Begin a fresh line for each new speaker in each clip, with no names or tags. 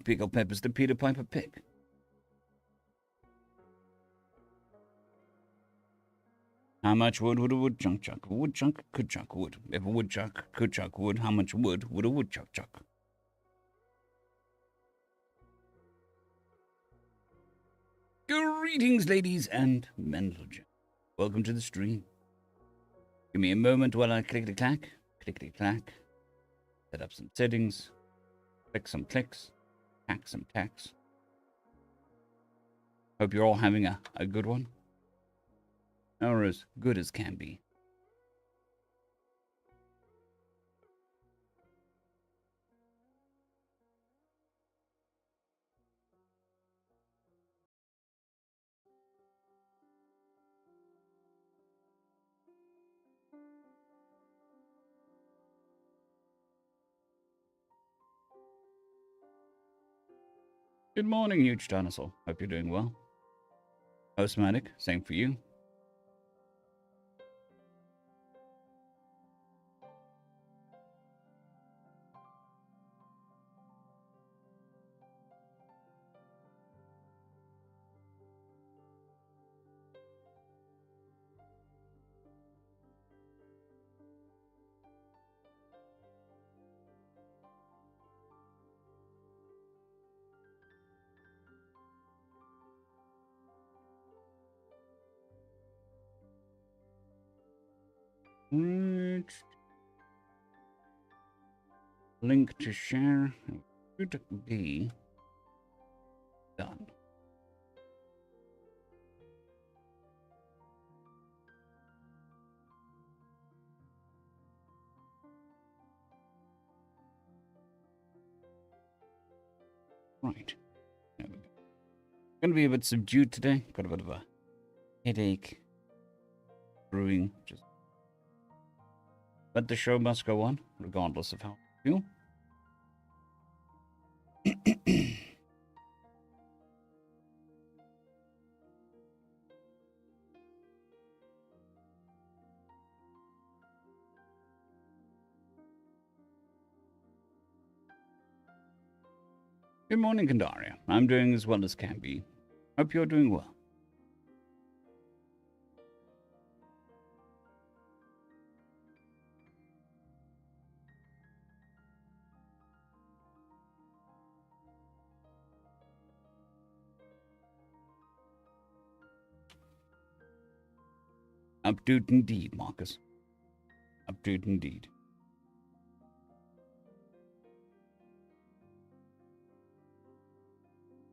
pickle peppers, the Peter Piper pick. How much wood would a woodchuck chuck? A woodchuck could chuck wood. If a woodchuck could chuck wood, how much wood would a woodchuck chuck? Greetings, ladies and gentlemen. Welcome to the stream. Give me a moment while I clickety-clack, clickety-clack. Set up some settings. Click some clicks. Tack some tacks. Hope you're all having a good one. Or as good as can be. Good morning, huge dinosaur. Hope you're doing well. Postmatic, same for you. Link to share should be done. Right. There we go. Gonna be a bit subdued today. Got a bit of a headache brewing. But the show must go on, regardless of how I feel. Good morning, Kandaria. I'm doing as well as can be. Hope you're doing well. Update indeed, Marcus. Update indeed.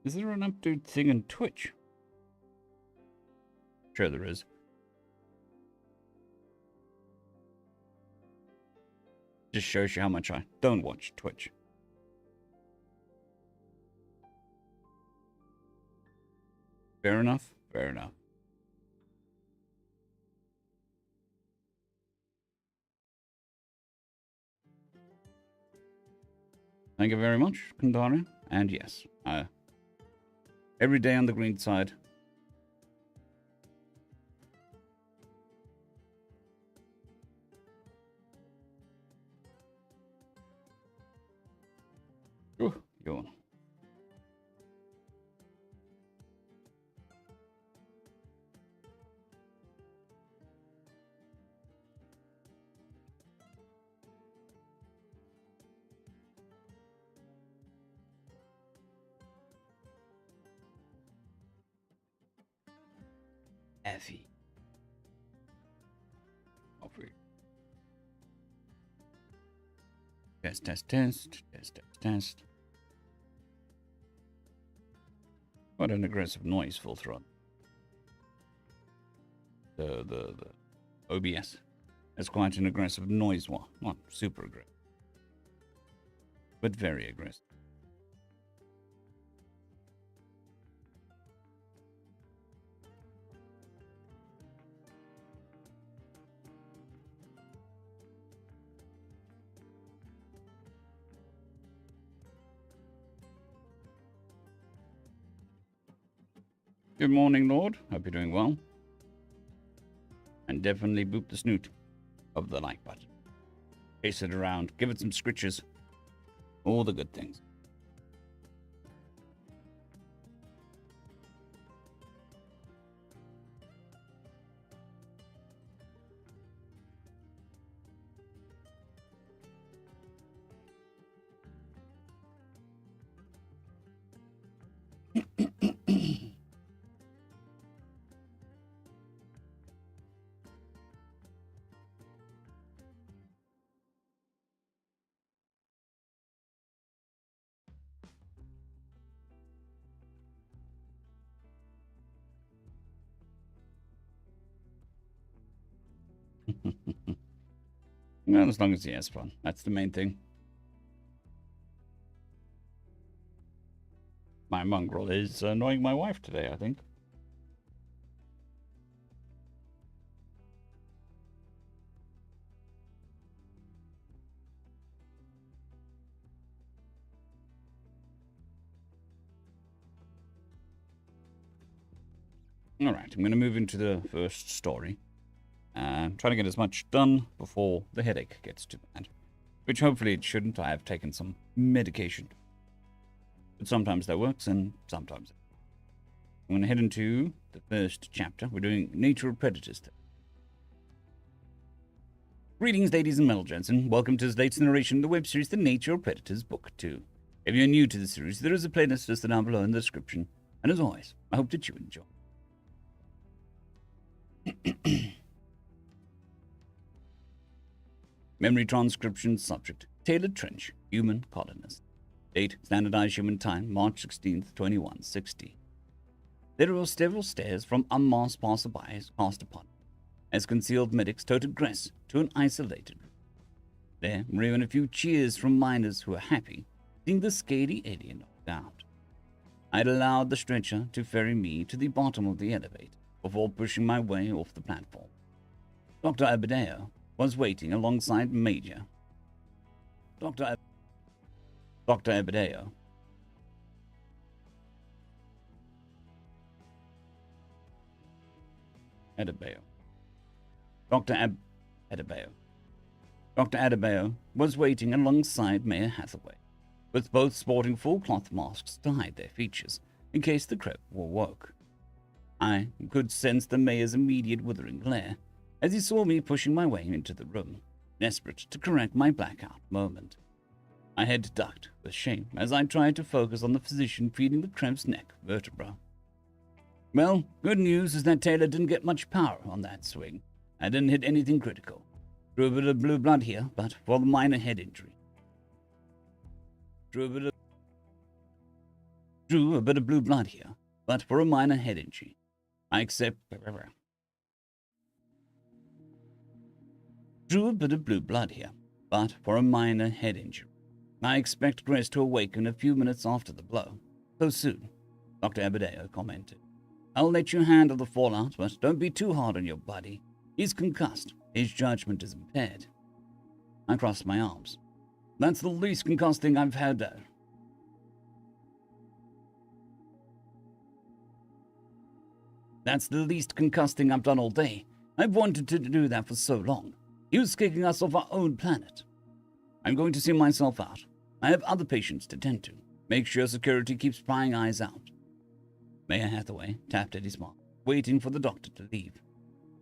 Is there an update thing on Twitch? Sure there is. Just shows you how much I don't watch Twitch. Fair enough. Fair enough. Thank you very much, Kandara. And yes, every day on the green side. Ooh, yawn. Effie. Over. Test, test, test, test, test, test. What an aggressive noise, full throttle. The OBS. It's quite an aggressive noise one. Not super aggressive, but very aggressive. Good morning, Lord. Hope you're doing well. And definitely boop the snoot of the like button. Chase it around. Give it some scritches. All the good things. Well, as long as he has fun. That's the main thing. My mongrel is annoying my wife today, I think. Alright, I'm going to move into the first story. Trying to get as much done before the headache gets too bad. Which hopefully it shouldn't. I have taken some medication. But sometimes that works and sometimes. I'm going to head into the first chapter. We're doing Nature of Predators. Greetings, ladies and gentlemen. Welcome to this latest narration of the web series, The Nature of Predators, Book 2. If you're new to the series, there is a playlist listed down below in the description. And as always, I hope that you enjoy. Memory transcription subject, Taylor Trench, human colonist. Date, standardized human time, March 16th, 2160. There were several stares from unmasked passerbys cast upon him, as concealed medics toted Gress to an isolated room. There were even a few cheers from miners who were happy, seeing the scaly alien knocked out. I had allowed the stretcher to ferry me to the bottom of the elevator before pushing my way off the platform. Dr. Abadeo was waiting alongside Major. Dr. Abadeo. Dr. Adebayo was waiting alongside Mayor Hathaway, with both sporting full cloth masks to hide their features, in case the creep woke. I could sense the mayor's immediate withering glare as he saw me pushing my way into the room, desperate to correct my blackout moment. My head ducked with shame as I tried to focus on the physician feeding the crab's neck vertebra. Well, good news is that Taylor didn't get much power on that swing. I didn't hit anything critical. Drew a bit of blue blood here, but for the minor head injury. Drew a bit of blue blood here, but for a minor head injury. Drew a bit of blue blood here, but for a minor head injury. I expect Grace to awaken a few minutes after the blow. So soon, Dr. Abadeo commented. I'll let you handle the fallout, but don't be too hard on your buddy. He's concussed. His judgment is impaired. I crossed my arms. That's the least concussed thing I've had. That's the least concussed thing I've done all day. I've wanted to do that for so long. He was kicking us off our own planet. I'm going to see myself out. I have other patients to tend to. Make sure security keeps prying eyes out. Mayor Hathaway tapped at his mark, waiting for the doctor to leave.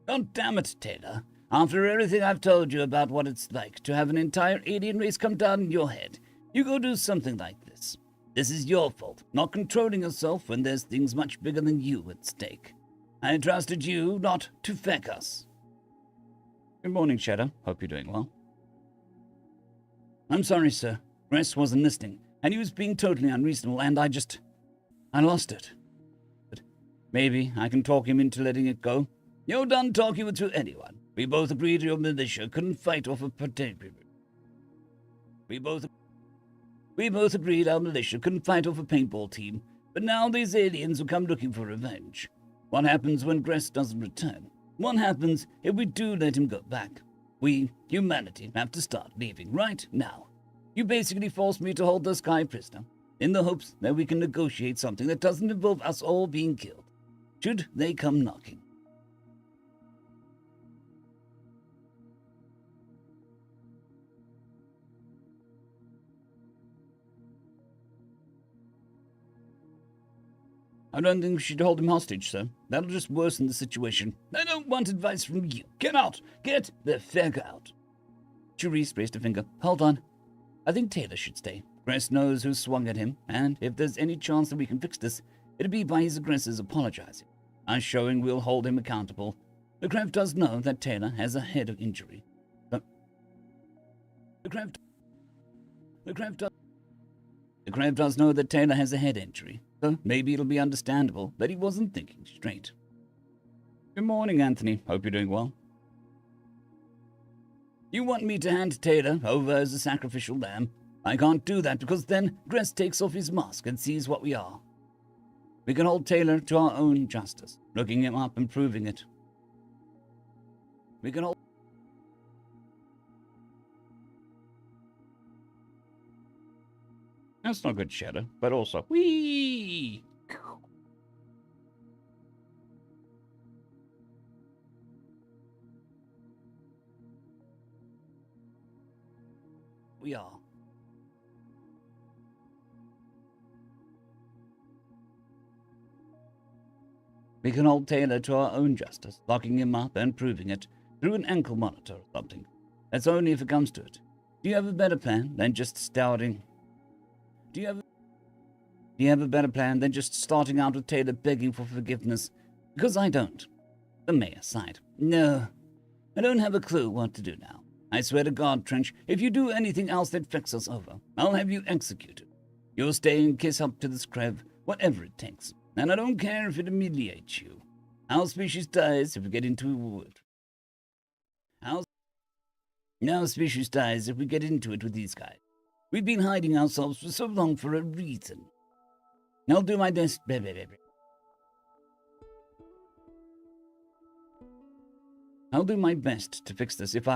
God damn it, Taylor. After everything I've told you about what it's like to have an entire alien race come down in your head, you go do something like this. This is your fault, not controlling yourself when there's things much bigger than you at stake. I trusted you not to feck us. Good morning, Shadow. Hope you're doing well. I'm sorry, sir. Gress wasn't listening, and he was being totally unreasonable, and I lost it. But maybe I can talk him into letting it go. You're done talking to anyone. We both agreed your militia couldn't fight off a potential. We both agreed our militia couldn't fight off a paintball team, but now these aliens will come looking for revenge. What happens when Gress doesn't return? What happens if we do let him go back? We, humanity, have to start leaving right now. You basically forced me to hold this guy prisoner, in the hopes that we can negotiate something that doesn't involve us all being killed, should they come knocking. I don't think we should hold him hostage, sir. That'll just worsen the situation. I don't want advice from you. Get out! Get the fuck out! Charisse raised a finger. Hold on. I think Taylor should stay. Gress knows who swung at him, and if there's any chance that we can fix this, it'll be by his aggressors apologizing. Us showing we'll hold him accountable. The Craft does know that Taylor has a head of injury. The Craft does know that Taylor has a head injury, so maybe it'll be understandable that he wasn't thinking straight. Good morning, Anthony. Hope you're doing well. You want me to hand Taylor over as a sacrificial lamb? I can't do that because then Gress takes off his mask and sees what we are. We can hold Taylor to our own justice, looking him up and proving it. We can hold... That's not good shadow, but also... Whee! We are. We can hold Taylor to our own justice, locking him up and proving it through an ankle monitor or something. That's only if it comes to it. Do you have a better plan than just starting? Do you have a better plan than just starting out with Taylor begging for forgiveness? Because I don't. The mayor sighed. No, I don't have a clue what to do now. I swear to God, Trench, if you do anything else that fucks us over, I'll have you executed. You'll stay and kiss up to the Screv, whatever it takes. And I don't care if it humiliates you. Our species dies if we get into it. Our species dies if we get into it with these guys. We've been hiding ourselves for so long for a reason. I'll do my best. I'll do my best to fix this if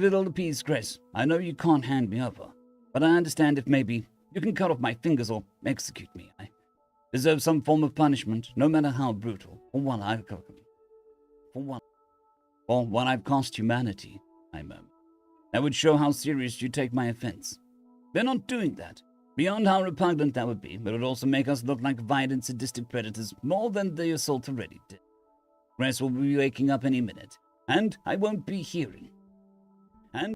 it'll appease Gress. I know you can't hand me over, but I understand if maybe you can cut off my fingers or execute me. I deserve some form of punishment, no matter how brutal, for what I've cost humanity, I murmured. That would show how serious you take my offense. They're not doing that. Beyond how repugnant that would be, but it would also make us look like violent, sadistic predators more than the assault already did. Gress will be waking up any minute, and I won't be hearing. And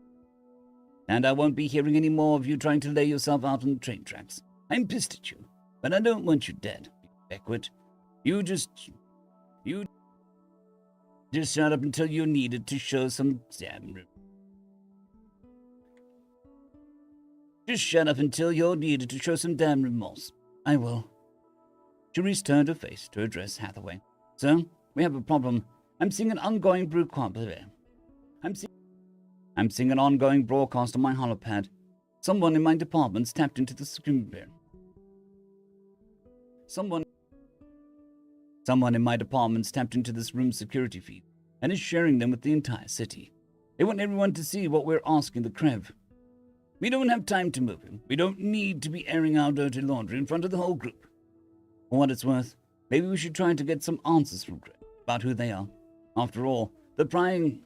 I won't be hearing any more of you trying to lay yourself out on the train tracks. I'm pissed at you, but I don't want you dead, Beckwith. You just shut up until you're needed to show some damn... Just shut up until you're needed to show some damn remorse. I will. Cherise turned her face to address Hathaway. So, we have a problem. I'm seeing an ongoing broadcast on my holopad. Someone in my department's tapped into the screen. Someone in my department's tapped into this room's security feed and is sharing them with the entire city. They want everyone to see what we're asking the Krev. We don't have time to move him. We don't need to be airing our dirty laundry in front of the whole group. For what it's worth, maybe we should try to get some answers from Krev about who they are. After all, the prying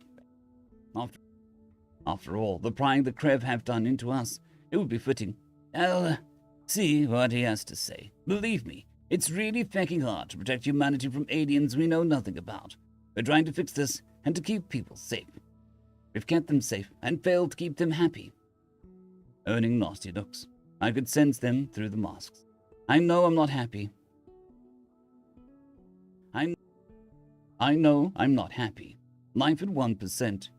the Krev have done into us, it would be fitting. I'll see what he has to say. Believe me, it's really fucking hard to protect humanity from aliens we know nothing about. We're trying to fix this and to keep people safe. We've kept them safe and failed to keep them happy. Earning nasty looks. I could sense them through the masks. I know I'm not happy. I know I'm not happy. Life at 1%.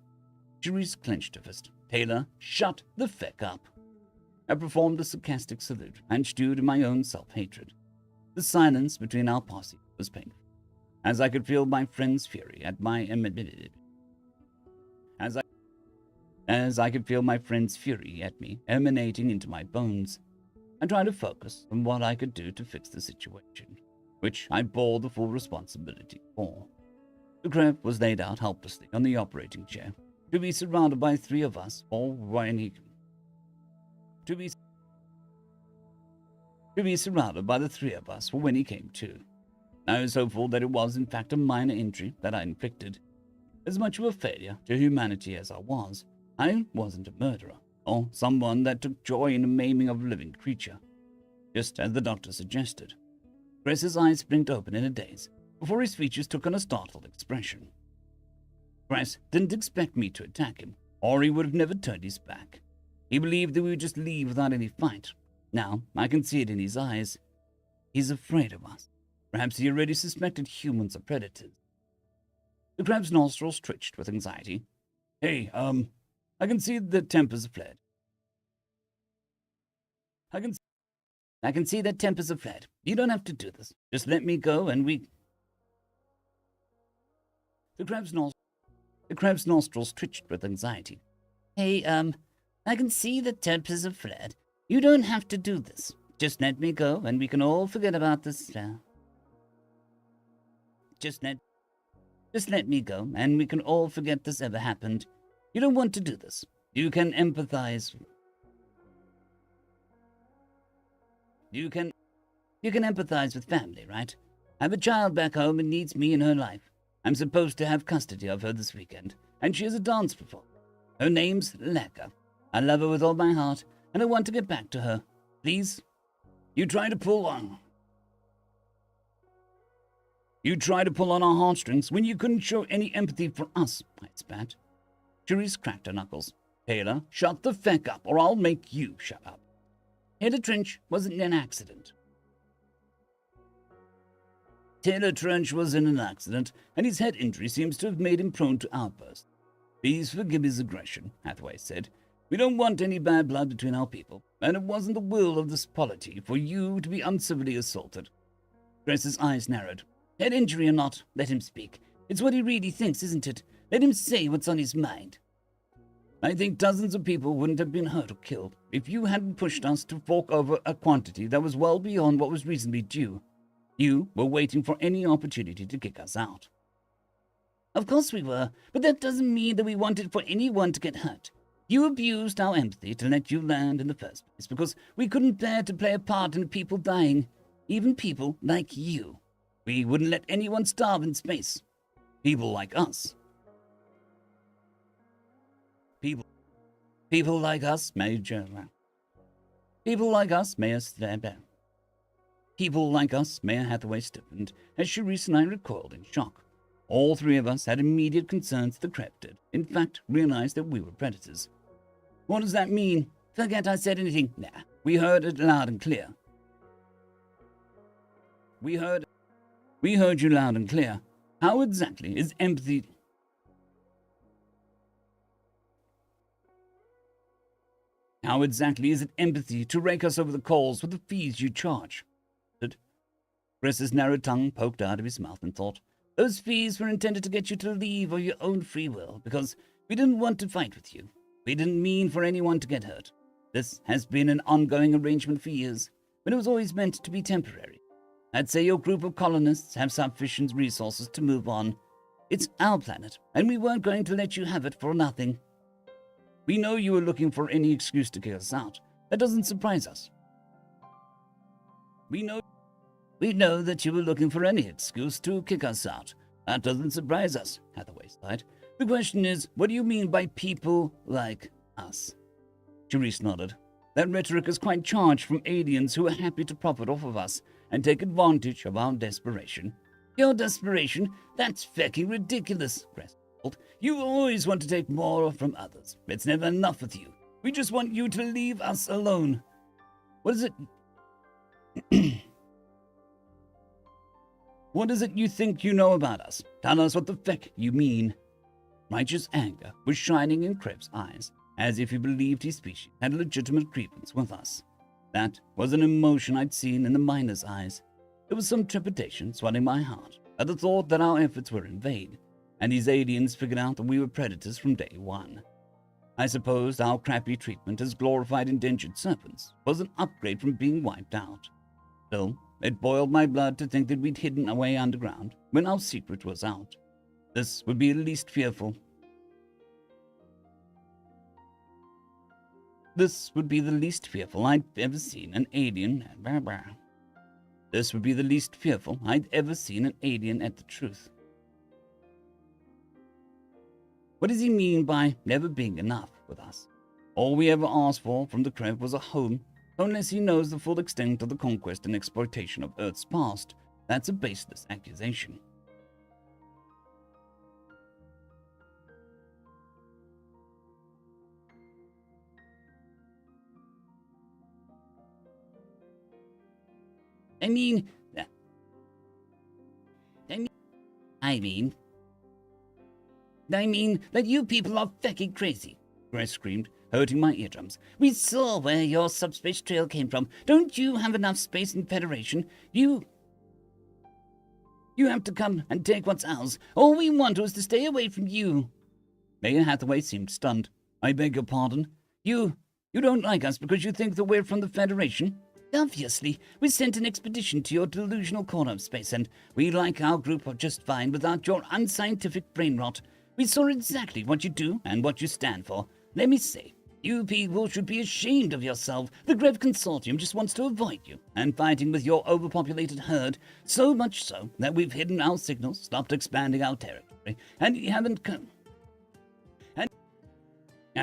Cherise clenched her fist. Taylor, shut the feck up. I performed a sarcastic salute and stewed in my own self-hatred. The silence between our posse was painful, as I could feel my friend's fury at my as I could feel my friend's fury at me emanating into my bones. I tried to focus on what I could do to fix the situation, which I bore the full responsibility for. The Krev was laid out helplessly on the operating chair, to be surrounded by three of us, or when he... To be surrounded by the three of us for when he came to. I was hopeful that it was in fact a minor injury that I inflicted. As much of a failure to humanity as I wasn't a murderer, or someone that took joy in the maiming of a living creature, just as the doctor suggested. Gress's eyes blinked open in a daze, before his features took on a startled expression. Gress didn't expect me to attack him, or he would have never turned his back. He believed that we would just leave without any fight. Now, I can see it in his eyes. He's afraid of us. Perhaps he already suspected humans are predators. The crab's nostrils twitched with anxiety. Hey, I can see that tempers have fled. I can see that tempers have fled. You don't have to do this. Just let me go and we... The crab's nostrils twitched with anxiety. Hey, I can see the tempers have flared. You don't have to do this. Just let me go, and we can all forget about this. Just let me go, and we can all forget this ever happened. You don't want to do this. You can empathize. You can empathize with family, right? I have a child back home and needs me in her life. I'm supposed to have custody of her this weekend, and she has a dance performance. Her name's Leka. I love her with all my heart, and I want to get back to her. Please? You try to pull on our heartstrings when you couldn't show any empathy for us, I spat. Cherise cracked her knuckles. Taylor, shut the feck up, or I'll make you shut up. Taylor Trench wasn't an accident. Taylor Trench was in an accident, and his head injury seems to have made him prone to outbursts. Please forgive his aggression, Hathaway said. We don't want any bad blood between our people, and it wasn't the will of this polity for you to be uncivilly assaulted. Grace's eyes narrowed. Head injury or not, let him speak. It's what he really thinks, isn't it? Let him say what's on his mind. I think dozens of people wouldn't have been hurt or killed if you hadn't pushed us to fork over a quantity that was well beyond what was reasonably due. You were waiting for any opportunity to kick us out. Of course we were, but that doesn't mean that we wanted for anyone to get hurt. You abused our empathy to let you land in the first place because we couldn't bear to play a part in people dying, even people like you. We wouldn't let anyone starve in space. People like us. People like us, Major. People like us, Mayor Slabber. People like us, Mayor Hathaway stiffened as Cherise and I recoiled in shock. All three of us had immediate concerns the Crep did. In fact, realized that we were predators. What does that mean? Forget I said anything. Nah, we heard it loud and clear. We heard you loud and clear. How exactly is empathy... How exactly is it empathy to rake us over the coals with the fees you charge? Chris's narrow tongue poked out of his mouth and thought, those fees were intended to get you to leave of your own free will, because we didn't want to fight with you. We didn't mean for anyone to get hurt. This has been an ongoing arrangement for years, but it was always meant to be temporary. I'd say your group of colonists have sufficient resources to move on. It's our planet, and we weren't going to let you have it for nothing. We know you were looking for any excuse to kick us out. That doesn't surprise us. We know that you were looking for any excuse to kick us out. That doesn't surprise us, Hathaway sighed. The question is, what do you mean by people like us? Cherise nodded. That rhetoric is quite charged from aliens who are happy to profit off of us and take advantage of our desperation. Your desperation? That's fucking ridiculous, Cress told. You always want to take more from others. It's never enough with you. We just want you to leave us alone. What is it? What is it you think you know about us? Tell us what the feck you mean. Righteous anger was shining in Krebs' eyes, as if he believed his species had a legitimate grievance with us. That was an emotion I'd seen in the miner's eyes. There was some trepidation swelling my heart at the thought that our efforts were in vain, and these aliens figured out that we were predators from day one. I suppose our crappy treatment as glorified indentured serpents was an upgrade from being wiped out. Still, it boiled my blood to think that we'd hidden away underground when our secret was out. This would be the least fearful. This would be the least fearful I'd ever seen an alien. This would be the least fearful I'd ever seen an alien at the truth. What does he mean by never being enough with us? All we ever asked for from the Krev was a home. Unless he knows the full extent of the conquest and exploitation of Earth's past, that's a baseless accusation. I mean that you people are fucking crazy, Grace screamed, hurting my eardrums. We saw where your subspace trail came from. Don't you have enough space in Federation? You have to come and take what's ours. All we want was to stay away from you. Mayor Hathaway seemed stunned. I beg your pardon? You don't like us because you think that we're from the Federation? Obviously, we sent an expedition to your delusional corner of space, and we like our group just fine without your unscientific brain rot. We saw exactly what you do and what you stand for. Let me say, you people should be ashamed of yourself. The Grev Consortium just wants to avoid you and fighting with your overpopulated herd, so much so that we've hidden our signals, stopped expanding our territory, and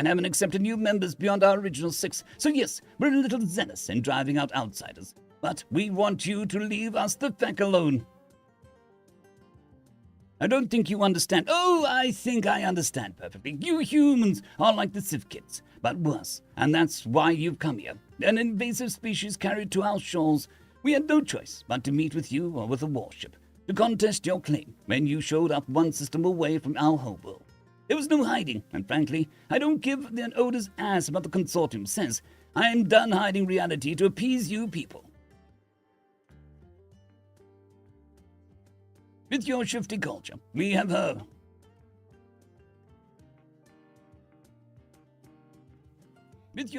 haven't accepted new members beyond our original 6. So yes, we're a little zealous in driving out outsiders, but we want you to leave us the feck alone. I don't think you understand. Oh, I think I understand perfectly. You humans are like the Civ kids, but worse, and that's why you've come here. An invasive species carried to our shores. We had no choice but to meet with you or with a warship to contest your claim when you showed up one system away from our homeworld. There was no hiding, and frankly, I don't give an Oda's ass about the consortium says. I am done hiding reality to appease you people. With your shifty culture, we have her. With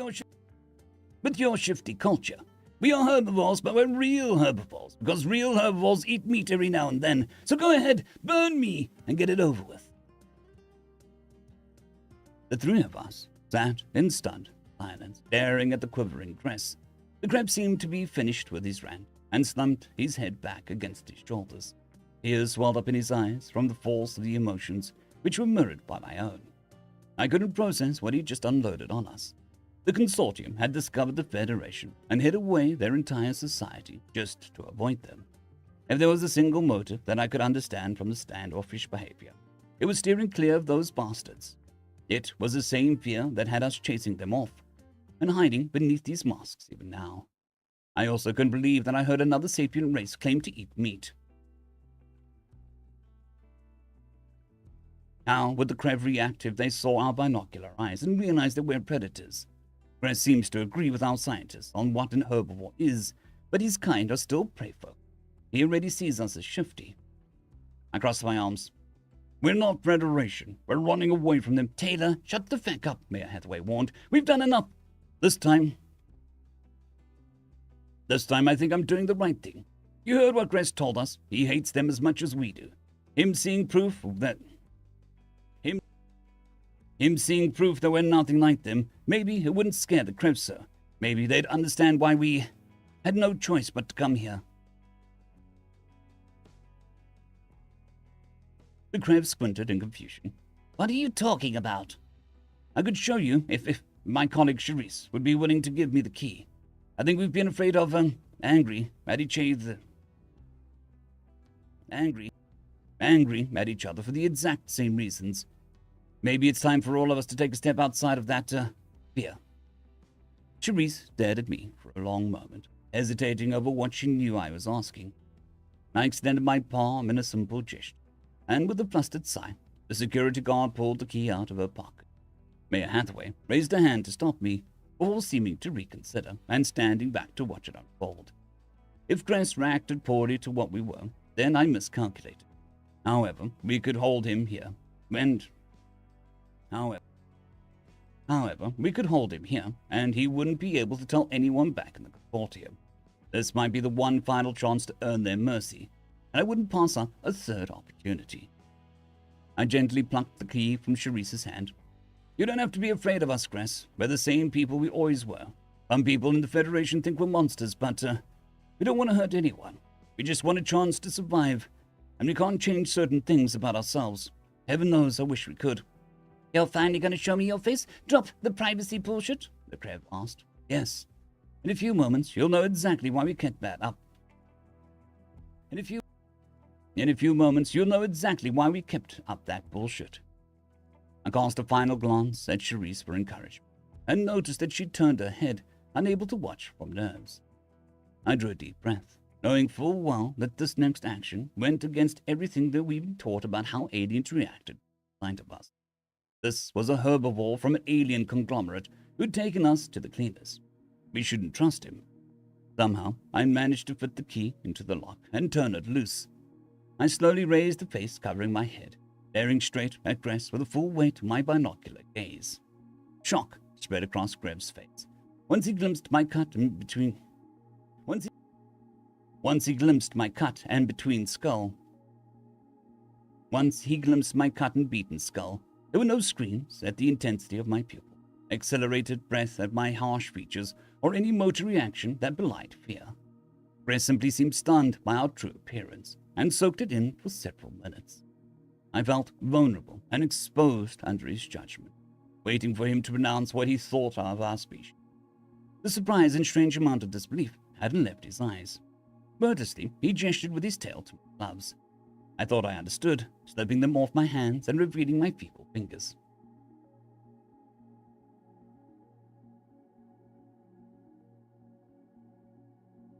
your shifty culture, we are herbivores, but we're real herbivores, because real herbivores eat meat every now and then. So go ahead, burn me, and get it over with. The three of us sat in stunned silence, staring at the quivering dress. The Greb seemed to be finished with his rant, and slumped his head back against his shoulders. Tears swelled up in his eyes from the force of the emotions, which were mirrored by my own. I couldn't process what he'd just unloaded on us. The consortium had discovered the Federation and hid away their entire society just to avoid them. If there was a single motive that I could understand from the standoffish behavior, it was steering clear of those bastards. It was the same fear that had us chasing them off and hiding beneath these masks even now. I also couldn't believe that I heard another sapient race claim to eat meat. How would the Krev react if they saw our binocular eyes and realized that we're predators? Krev seems to agree with our scientists on what an herbivore is, but his kind are still prey folk. He already sees us as shifty. I crossed my arms. We're not Federation. We're running away from them. Taylor, shut the feck up, Mayor Hathaway warned. We've done enough. This time I think I'm doing the right thing. You heard what Gress told us. He hates them as much as we do. Him seeing proof that we're nothing like them, maybe it wouldn't scare the Krebs, sir. Maybe they'd understand why we had no choice but to come here. The Krebs squinted in confusion. What are you talking about? I could show you if my colleague Charisse would be willing to give me the key. I think we've been afraid of, angry at each other for the exact same reasons. Maybe it's time for all of us to take a step outside of that, fear. Charisse stared at me for a long moment, hesitating over what she knew I was asking. I extended my palm in a simple gesture, and with a flustered sigh, the security guard pulled the key out of her pocket. Mayor Hathaway raised a hand to stop me, before seeming to reconsider and standing back to watch it unfold. If Gress reacted poorly to what we were, then I miscalculated. However, we could hold him here, and he wouldn't be able to tell anyone back in the consortium. This might be the one final chance to earn their mercy, and I wouldn't pass up a third opportunity. I gently plucked the key from Charisse's hand. You don't have to be afraid of us, Gress. We're the same people we always were. Some people in the Federation think we're monsters, but we don't want to hurt anyone. We just want a chance to survive, and we can't change certain things about ourselves. Heaven knows I wish we could. You're finally going to show me your face? Drop the privacy bullshit? The Krev asked. Yes. In a few moments, you'll know exactly why we kept that up. In a few moments, you'll know exactly why we kept up that bullshit. I cast a final glance at Charisse for encouragement, and noticed that she turned her head, unable to watch from nerves. I drew a deep breath, knowing full well that this next action went against everything that we'd been taught about how aliens reacted to the sight of us. This was a herbivore from an alien conglomerate who'd taken us to the cleaners. We shouldn't trust him. Somehow, I managed to fit the key into the lock and turn it loose. I slowly raised the face covering my head, staring straight at Gress with the full weight of my binocular gaze. Shock spread across Grev's face. Once he glimpsed my cut and between... Once he glimpsed my cut and between skull... Once he glimpsed my cut and beaten skull, there were no screams at the intensity of my pupil, accelerated breath at my harsh features, or any motor reaction that belied fear. Grev simply seemed stunned by our true appearance, and soaked it in for several minutes. I felt vulnerable and exposed under his judgment, waiting for him to pronounce what he thought of our species. The surprise and strange amount of disbelief hadn't left his eyes. Wordlessly, he gestured with his tail to my gloves. I thought I understood, slipping them off my hands and revealing my feeble fingers.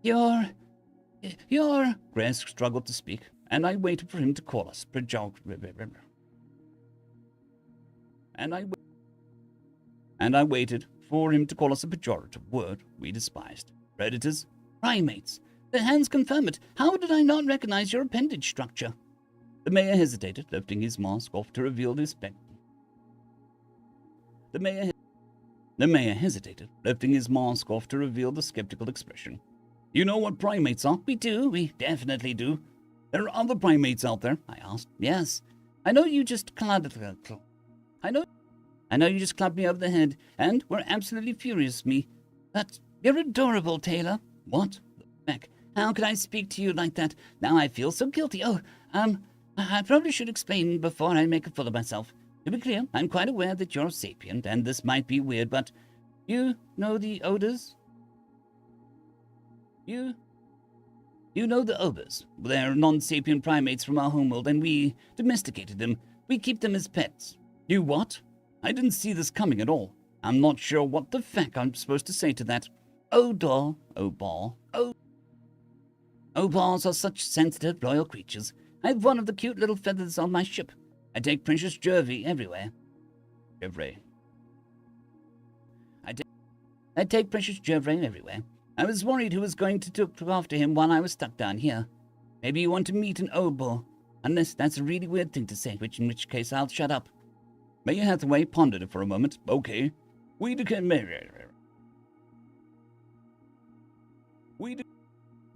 You're... Grev struggled to speak, and I waited for him to call us And I waited for him to call us a pejorative word we despised. Predators? Primates. The hands confirm it. How did I not recognize your appendage structure? The mayor hesitated, lifting his mask off to reveal his The mayor hesitated, lifting his mask off to reveal the skeptical expression. You know what primates are? We do. We definitely do. There are other primates out there, I asked. Yes. I know you just clubbed me over the head, and were absolutely furious with me. But you're adorable, Taylor. What the heck? How could I speak to you like that? Now I feel so guilty. I probably should explain before I make a fool of myself. To be clear, I'm quite aware that you're sapient, and this might be weird, but you know the odors? You know the obers. They're non-sapient primates from our homeworld, and we domesticated them. We keep them as pets. You what? I didn't see this coming at all. I'm not sure what the feck I'm supposed to say to that. Obars are such sensitive, loyal creatures. I have one of the cute little feathers on my ship. I take Princess Jervy everywhere. I take Princess Jervy everywhere. I was worried who was going to look after him while I was stuck down here. Maybe you want to meet an obor, unless that's a really weird thing to say, in which case I'll shut up. Mayor Hathaway pondered it for a moment. Okay. We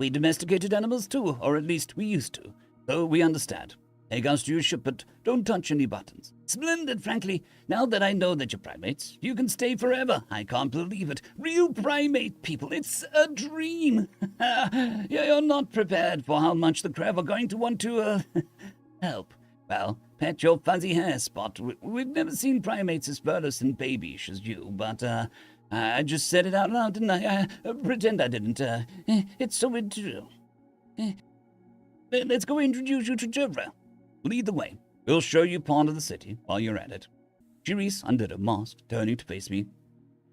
domesticated animals too, or at least we used to, so we understand. Take us to your ship, but don't touch any buttons. Splendid, frankly. Now that I know that you're primates, you can stay forever. I can't believe it. Real primate people, it's a dream. You're not prepared for how much the Krev are going to want to, help. Well, pet your fuzzy hair, Spot. We've never seen primates as furless and babyish as you, but, I just said it out loud, didn't I? Pretend I didn't. It's so true. Let's go introduce you to Jevra. Lead the way. We'll show you part of the city while you're at it. Cherise undid her mask, turning to face me.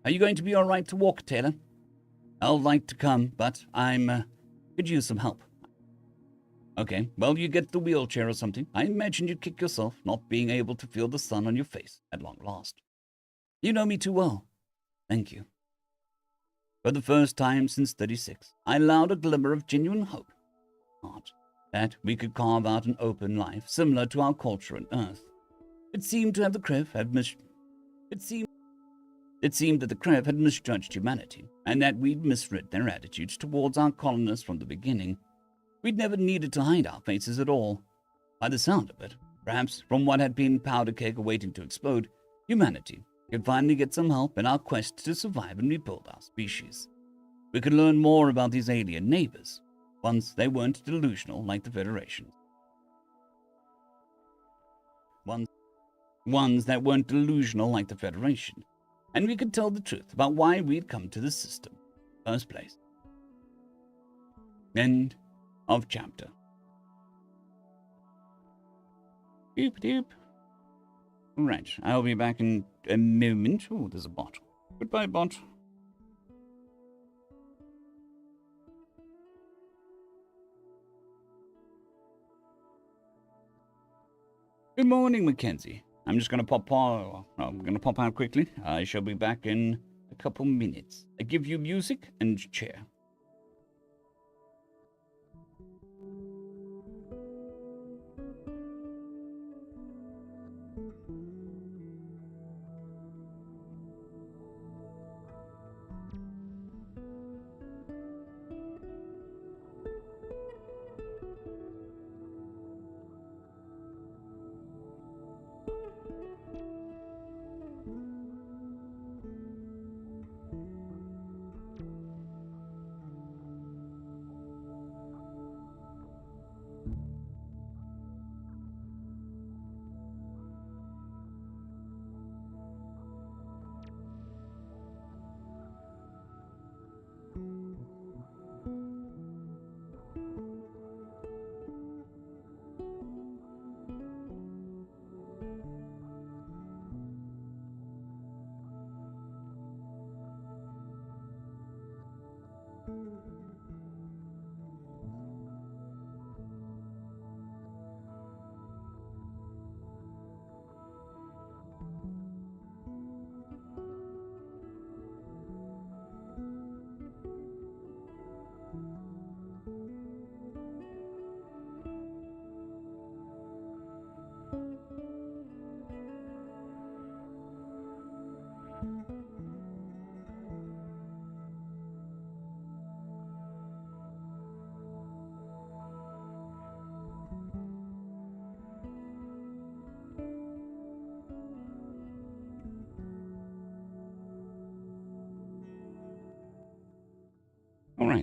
Are you going to be all right to walk, Taylor? I'll like to come, but could use some help. Okay, well, you get the wheelchair or something. I imagine you'd kick yourself not being able to feel the sun on your face at long last. You know me too well. Thank you. For the first time since 36, I allowed a glimmer of genuine hope. Heart. That we could carve out an open life similar to our culture on Earth. It seemed that the Krev had misjudged humanity, and that we'd misread their attitudes towards our colonists from the beginning. We'd never needed to hide our faces at all. By the sound of it, perhaps from what had been powder keg awaiting to explode, humanity could finally get some help in our quest to survive and rebuild our species. We could learn more about these alien neighbors. Once they weren't delusional like the Federation. Ones that weren't delusional like the Federation. And we could tell the truth about why we'd come to this system in the first place. End of chapter. Doop doop. Right, I'll be back in a moment. Oh, there's a bot. Goodbye, bot. Good morning, Mackenzie. I'm just going to pop out quickly. I shall be back in a couple minutes. I give you music and chair.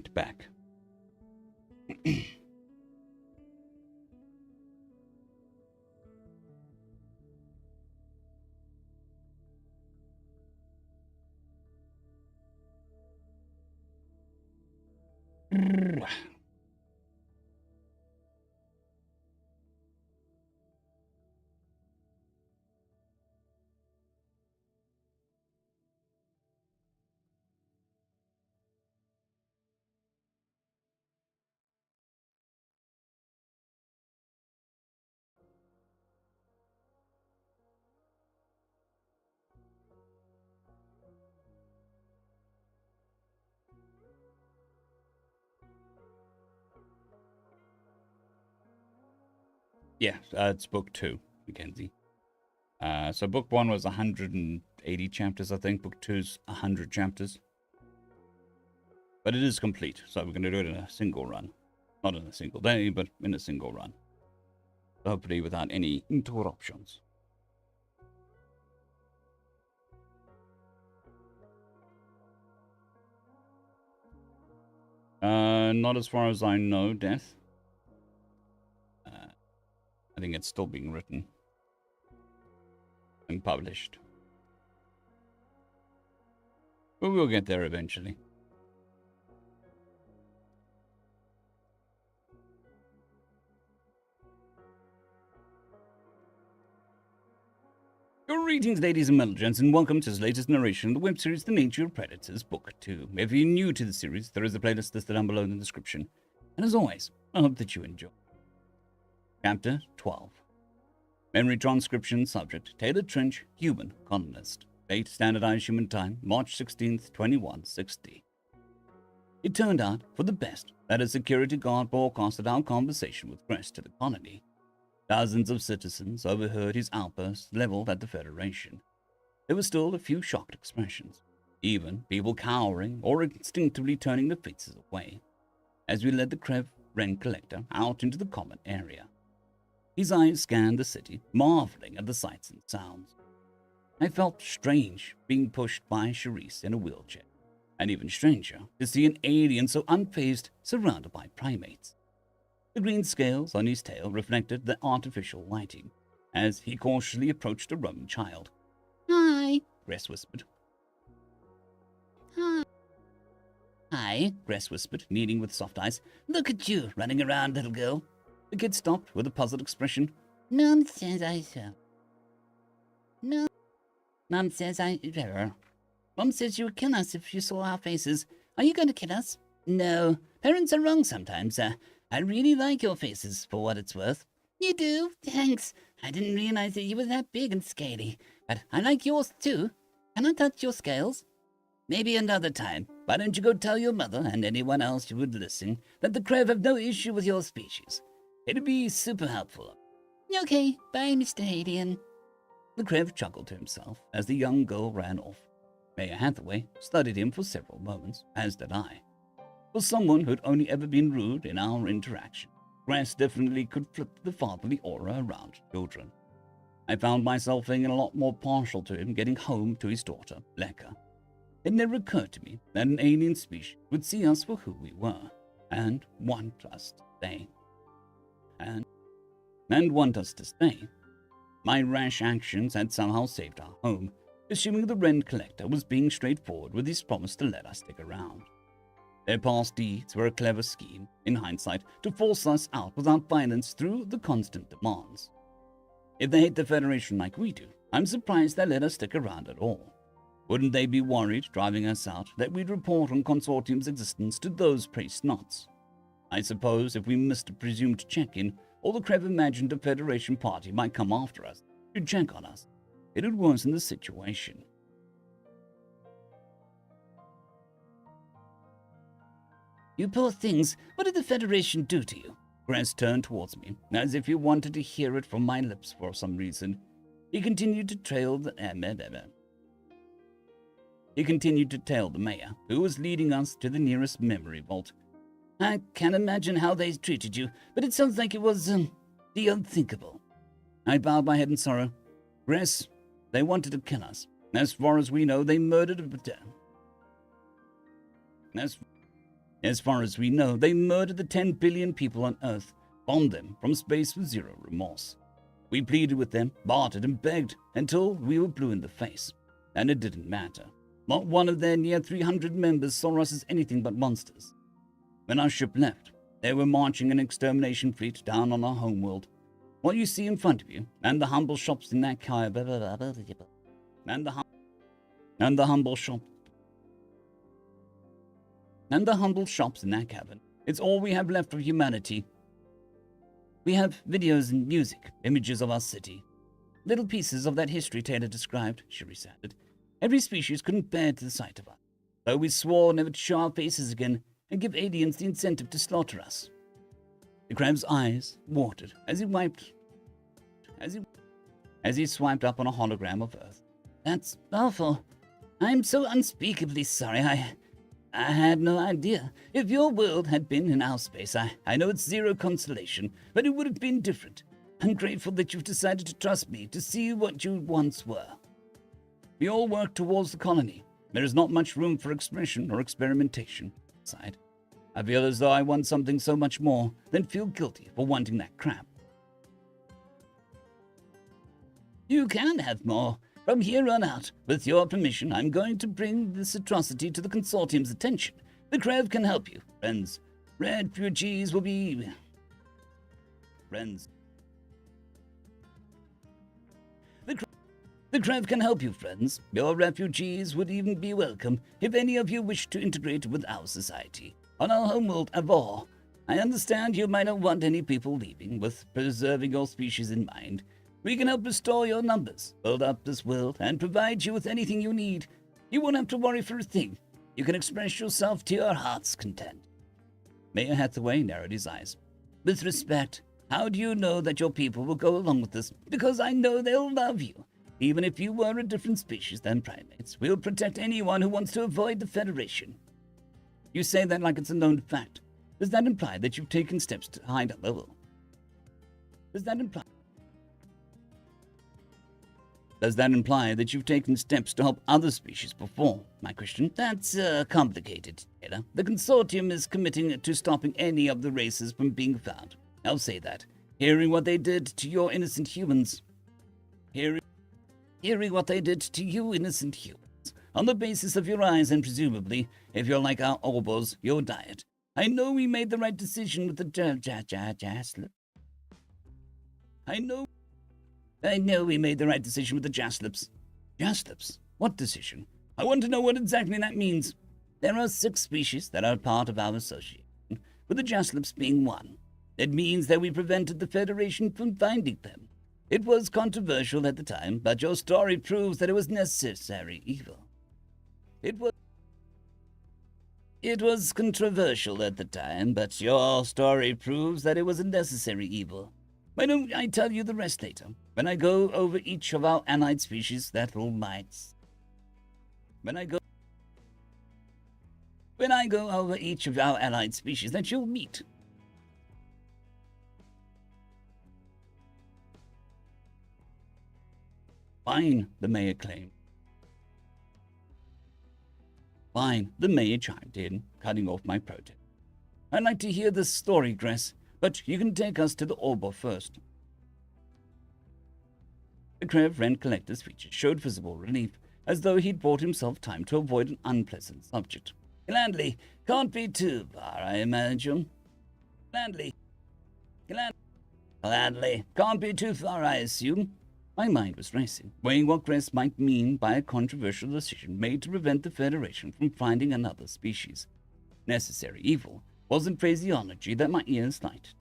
right back. Yeah, it's book 2, Mackenzie. So book 1 was 180 chapters, I think. Book 2's 100 chapters. But it is complete, so we're going to do it in a single run. Not in a single day, but in a single run. Hopefully without any interruptions. Not as far as I know, Death. I think it's still being written and published. But we'll get there eventually. Greetings, ladies and gents, and welcome to this latest narration of the web series The Nature of Predators, Book 2. If you're new to the series, there is a playlist listed down below in the description. And as always, I hope that you enjoy. Chapter 12. Memory transcription subject, Taylor Trench, human colonist. Date, standardized human time, March 16th, 2160. It turned out, for the best, that a security guard broadcasted our conversation with Crest to the colony. Dozens of citizens overheard his outbursts leveled at the Federation. There were still a few shocked expressions, even people cowering or instinctively turning their faces away, as we led the Krev rent collector out into the common area. His eyes scanned the city, marveling at the sights and sounds. I felt strange being pushed by Charisse in a wheelchair, and even stranger to see an alien so unfazed surrounded by primates. The green scales on his tail reflected the artificial lighting as he cautiously approached a roaming child. "Hi," Gress whispered. "Hi," Gress whispered, kneading with soft eyes. "Look at you, running around, little girl." The kid stopped with a puzzled expression. "Mom says I shall. No. Mom says Mom says you would kill us if you saw our faces. Are you going to kill us?" "No. Parents are wrong sometimes. I really like your faces, for what it's worth." "You do? Thanks. I didn't realize that you were that big and scaly. But I like yours, too. Can I touch your scales?" "Maybe another time. Why don't you go tell your mother and anyone else who would listen that the Krev have no issue with your species? It'd be super helpful." "Okay. Bye, Mr. Hadian." The Krev chuckled to himself as the young girl ran off. Mayor Hathaway studied him for several moments, as did I. For someone who'd only ever been rude in our interaction, Grass definitely could flip the fatherly aura around children. I found myself feeling a lot more partial to him getting home to his daughter, Lekka. It never occurred to me that an alien species would see us for who we were, and want us to stay. And want us to stay. My rash actions had somehow saved our home, assuming the rent collector was being straightforward with his promise to let us stick around. Their past deeds were a clever scheme, in hindsight, to force us out without violence through the constant demands. If they hate the Federation like we do, I'm surprised they let us stick around at all. Wouldn't they be worried, driving us out, that we'd report on Consortium's existence to those praise-nots? I suppose if we missed a presumed check-in, or the Krev imagined a Federation party might come after us to check on us, it would worsen the situation. "You poor things, what did the Federation do to you?" Gress turned towards me, as if he wanted to hear it from my lips for some reason. He continued to tail the mayor, who was leading us to the nearest memory vault. "I can't imagine how they treated you, but it sounds like it was, the unthinkable." I bowed my head in sorrow. "Gress, they wanted to kill us. As far as we know, they murdered a As far as we know, they murdered the 10 billion people on Earth, bombed them from space with zero remorse. We pleaded with them, bartered and begged until we were blue in the face. And it didn't matter. Not one of their near 300 members saw us as anything but monsters. When our ship left, they were marching an extermination fleet down on our homeworld. What you see in front of you, and the humble shops in that humble shops in that cabin, it's all we have left of humanity. We have videos and music, images of our city. Little pieces of that history Taylor described, she recited. Every species couldn't bear to the sight of us, though we swore never to show our faces again and give aliens the incentive to slaughter us. The crab's eyes watered as he swiped up on a hologram of Earth. That's awful. I'm so unspeakably sorry. I had no idea. If your world had been in our space, I know it's zero consolation, but it would have been different. I'm grateful that you've decided to trust me to see what you once were. We all work towards the colony. There is not much room for expression or experimentation. Sighed. I feel as though I want something so much more than feel guilty for wanting that crap. You can have more. From here on out, with your permission, I'm going to bring this atrocity to the consortium's attention. The Krev can help you, friends. Refugees will be... friends. The Krev can help you, friends. Your refugees would even be welcome if any of you wish to integrate with our society. On our homeworld, Avor, I understand you might not want any people leaving, with preserving your species in mind. We can help restore your numbers, build up this world, and provide you with anything you need. You won't have to worry for a thing. You can express yourself to your heart's content. Mayor Hathaway narrowed his eyes. With respect, how do you know that your people will go along with this? Because I know they'll love you. Even if you were a different species than primates, we'll protect anyone who wants to avoid the Federation. You say that like it's a known fact. Does that imply that you've taken steps to hide a level? Does that imply that you've taken steps to help other species before? My question. That's complicated, Taylor. The consortium is committing to stopping any of the races from being found. I'll say that. Hearing what they did to your innocent humans. Hearing what they did to you innocent humans. On the basis of your eyes and presumably, if you're like our obos, your diet. I know we made the right decision with the Jaslip. I know we made the right decision with the Jaslips. Jaslips? What decision? I want to know what exactly that means. There are 6 species that are part of our association, with the Jaslips being one. It means that we prevented the Federation from finding them. It was controversial at the time, but your story proves that it was necessary evil. It was controversial at the time, but your story proves that it was a necessary evil. Why don't I tell you the rest later, when I go over each of our allied species that will mites. When I go over each of our allied species that you'll meet. Fine, the mayor claimed. Fine, the mayor chimed in, cutting off my protest. I'd like to hear this story, Gress, but you can take us to the Orbor first. The Krev rent collector's features showed visible relief, as though he'd bought himself time to avoid an unpleasant subject. Gladly, can't be too far, I imagine. Gladly, can't be too far, I assume. My mind was racing, weighing what Gress might mean by a controversial decision made to prevent the Federation from finding another species. Necessary evil wasn't phraseology that my ears liked.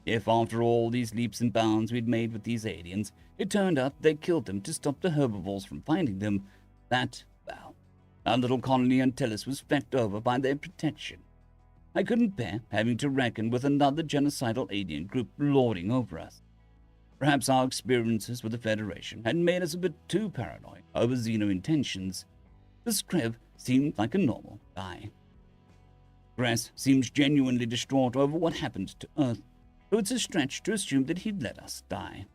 If after all these leaps and bounds we'd made with these aliens, it turned out they killed them to stop the herbivores from finding them, well, our little colony on Tellus was flecked over by their protection. I couldn't bear having to reckon with another genocidal alien group lording over us. Perhaps our experiences with the Federation had made us a bit too paranoid over Xeno intentions. This Krev seemed like a normal guy. Gress seemed genuinely distraught over what happened to Earth, though it's a stretch to assume that he'd let us die.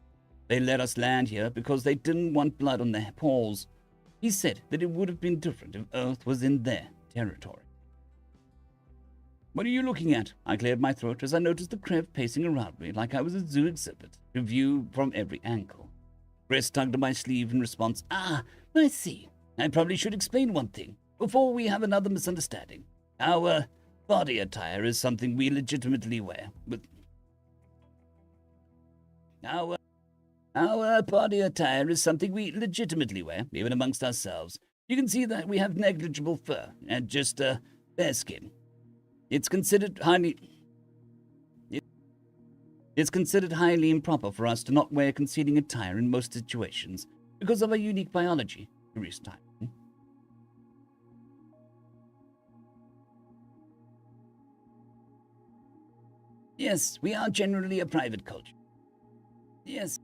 They let us land here because they didn't want blood on their paws. He said that it would have been different if Earth was in their territory. What are you looking at? I cleared my throat as I noticed the Krev pacing around me like I was a zoo exhibit, to view from every angle. Chris tugged at my sleeve in response. Ah, I see. I probably should explain one thing, before we have another misunderstanding. Our body attire is something we legitimately wear. Our body attire is something we legitimately wear, even amongst ourselves. You can see that we have negligible fur and just bare skin. It's considered highly improper for us to not wear concealing attire in most situations because of our unique biology. Time. Yes, we are generally a private culture. Yes.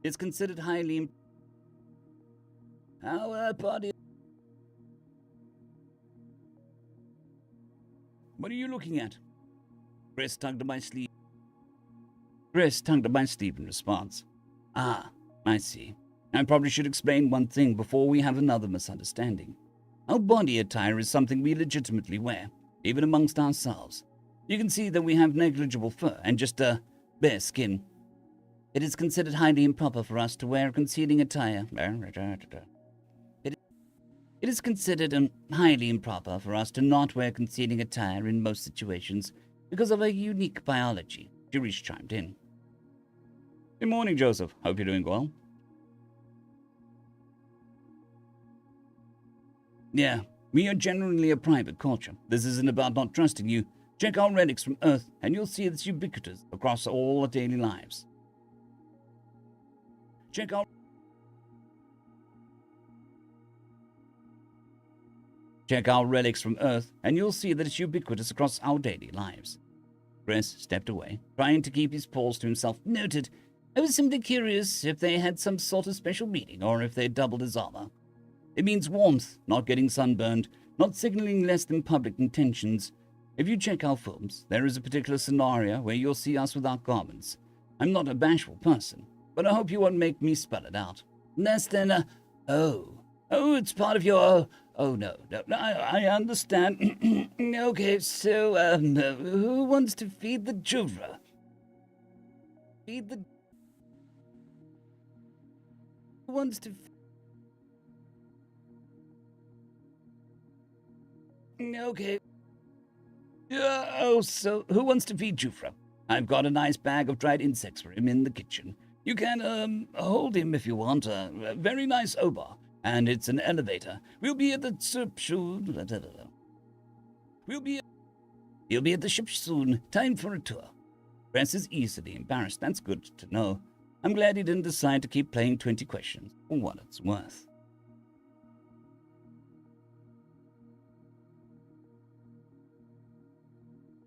It's considered highly. Our body. What are you looking at? Chris tugged at my sleeve. In response. Ah, I see. I probably should explain one thing before we have another misunderstanding. Our body attire is something we legitimately wear, even amongst ourselves. You can see that we have negligible fur and just bare skin. It is considered highly improper for us to wear concealing attire. It is considered highly improper for us to not wear concealing attire in most situations because of our unique biology. Jurish chimed in. Good morning, Joseph. Hope you're doing well. Yeah, we are generally a private culture. This isn't about not trusting you. Check our relics from Earth, and you'll see it's ubiquitous across all our daily lives. Check our relics from Earth, and you'll see that it's ubiquitous across our daily lives. Chris stepped away, trying to keep his paws to himself. Noted. I was simply curious if they had some sort of special meaning, or if they doubled his armor. It means warmth, not getting sunburned, not signaling less than public intentions. If you check our films, there is a particular scenario where you'll see us without garments. I'm not a bashful person, but I hope you won't make me spell it out. Less than oh, it's part of your, oh no, I understand. Okay, so, who wants to feed the Juvra? Who wants to Okay. So who wants to feed Jufra? I've got a nice bag of dried insects for him in the kitchen. You can, hold him if you want. A very nice Obar. And it's an elevator. We'll be at the ship soon. He'll be at the ship soon. Time for a tour. Press is easily embarrassed. That's good to know. I'm glad he didn't decide to keep playing 20 questions, for what it's worth.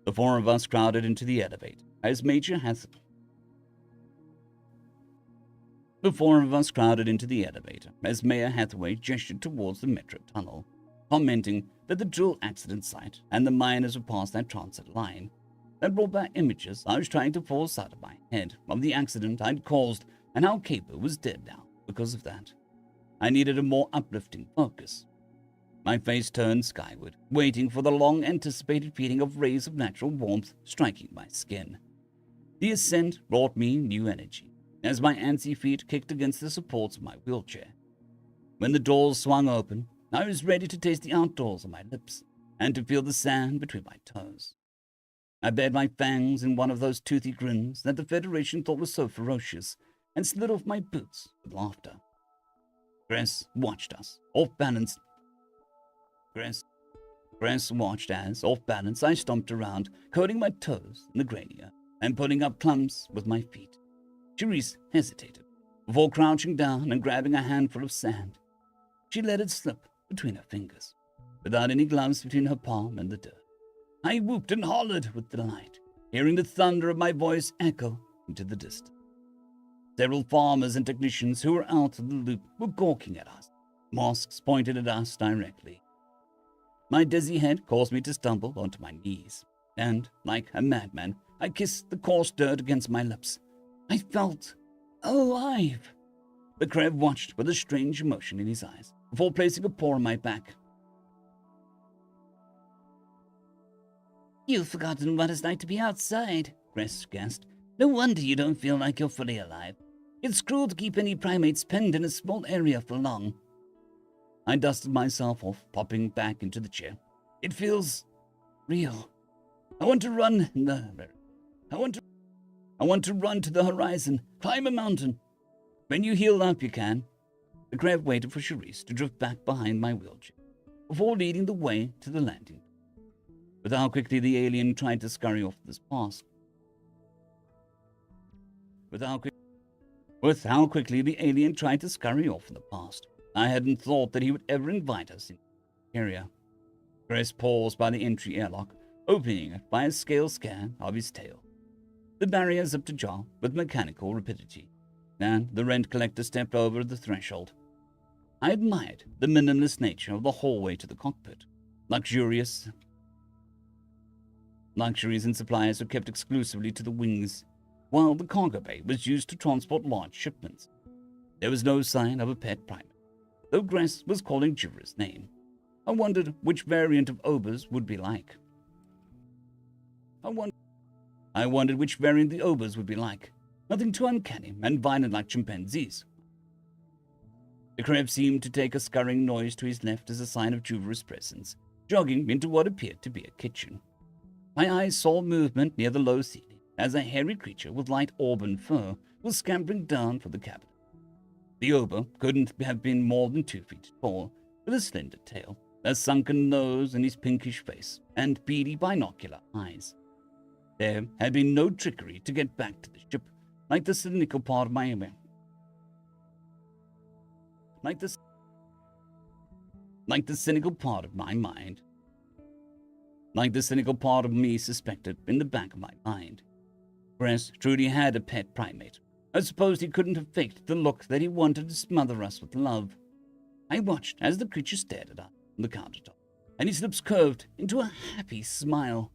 The four of us crowded into the elevator as Major Hathaway. Mayor Hathaway gestured towards the metro tunnel, commenting that the drill accident site and the miners were past that transit line. That brought back images I was trying to force out of my head of the accident I'd caused and how Caper was dead now because of that. I needed a more uplifting focus. My face turned skyward, waiting for the long-anticipated feeling of rays of natural warmth striking my skin. The ascent brought me new energy, as my antsy feet kicked against the supports of my wheelchair. When the doors swung open, I was ready to taste the outdoors on my lips and to feel the sand between my toes. I bared my fangs in one of those toothy grins that the Federation thought was so ferocious and slid off my boots with laughter. Gress watched us, off-balance. Gress watched as, off-balance, I stomped around, coating my toes in the grania and putting up clumps with my feet. Therese hesitated before crouching down and grabbing a handful of sand. She let it slip between her fingers, without any gloves between her palm and the dirt. I whooped and hollered with delight, hearing the thunder of my voice echo into the distance. Several farmers and technicians who were out of the loop were gawking at us. Mosques pointed at us directly. My dizzy head caused me to stumble onto my knees, and, like a madman, I kissed the coarse dirt against my lips. I felt alive. The crab watched with a strange emotion in his eyes before placing a paw on my back. You've forgotten what it's like to be outside, Gress gasped. No wonder you don't feel like you're fully alive. It's cruel to keep any primates penned in a small area for long. I dusted myself off, popping back into the chair. It feels real. I want to run I want to run to the horizon, climb a mountain. When you heal up, you can. The crab waited for Charisse to drift back behind my wheelchair before leading the way to the landing. With how quickly the alien tried to scurry off this past. With how quickly the alien tried to scurry off in the past. I hadn't thought that he would ever invite us into the area. Gress paused by the entry airlock, opening it by a scale scan of his tail. The barrier zipped ajar with mechanical rapidity, and the rent collector stepped over the threshold. I admired the minimalist nature of the hallway to the cockpit. Luxuries and supplies were kept exclusively to the wings, while the cargo bay was used to transport large shipments. There was no sign of a pet primate, though Gress was calling Juvra's name. I wondered which variant of Obers would be like. I wondered which variant the Obers would be like. Nothing too uncanny and violent like chimpanzees. The crab seemed to take a scurrying noise to his left as a sign of Juvra's presence, jogging into what appeared to be a kitchen. My eyes saw movement near the low ceiling as a hairy creature with light auburn fur was scampering down for the cabin. The Ober couldn't have been more than 2 feet tall, with a slender tail, a sunken nose in his pinkish face, and beady binocular eyes. There had been no trickery to get back to the ship, like the cynical part of my mind. Like the cynical part of me suspected in the back of my mind. Gress truly had a pet primate. I suppose he couldn't have faked the look that he wanted to smother us with love. I watched as the creature stared at us on the countertop, and his lips curved into a happy smile.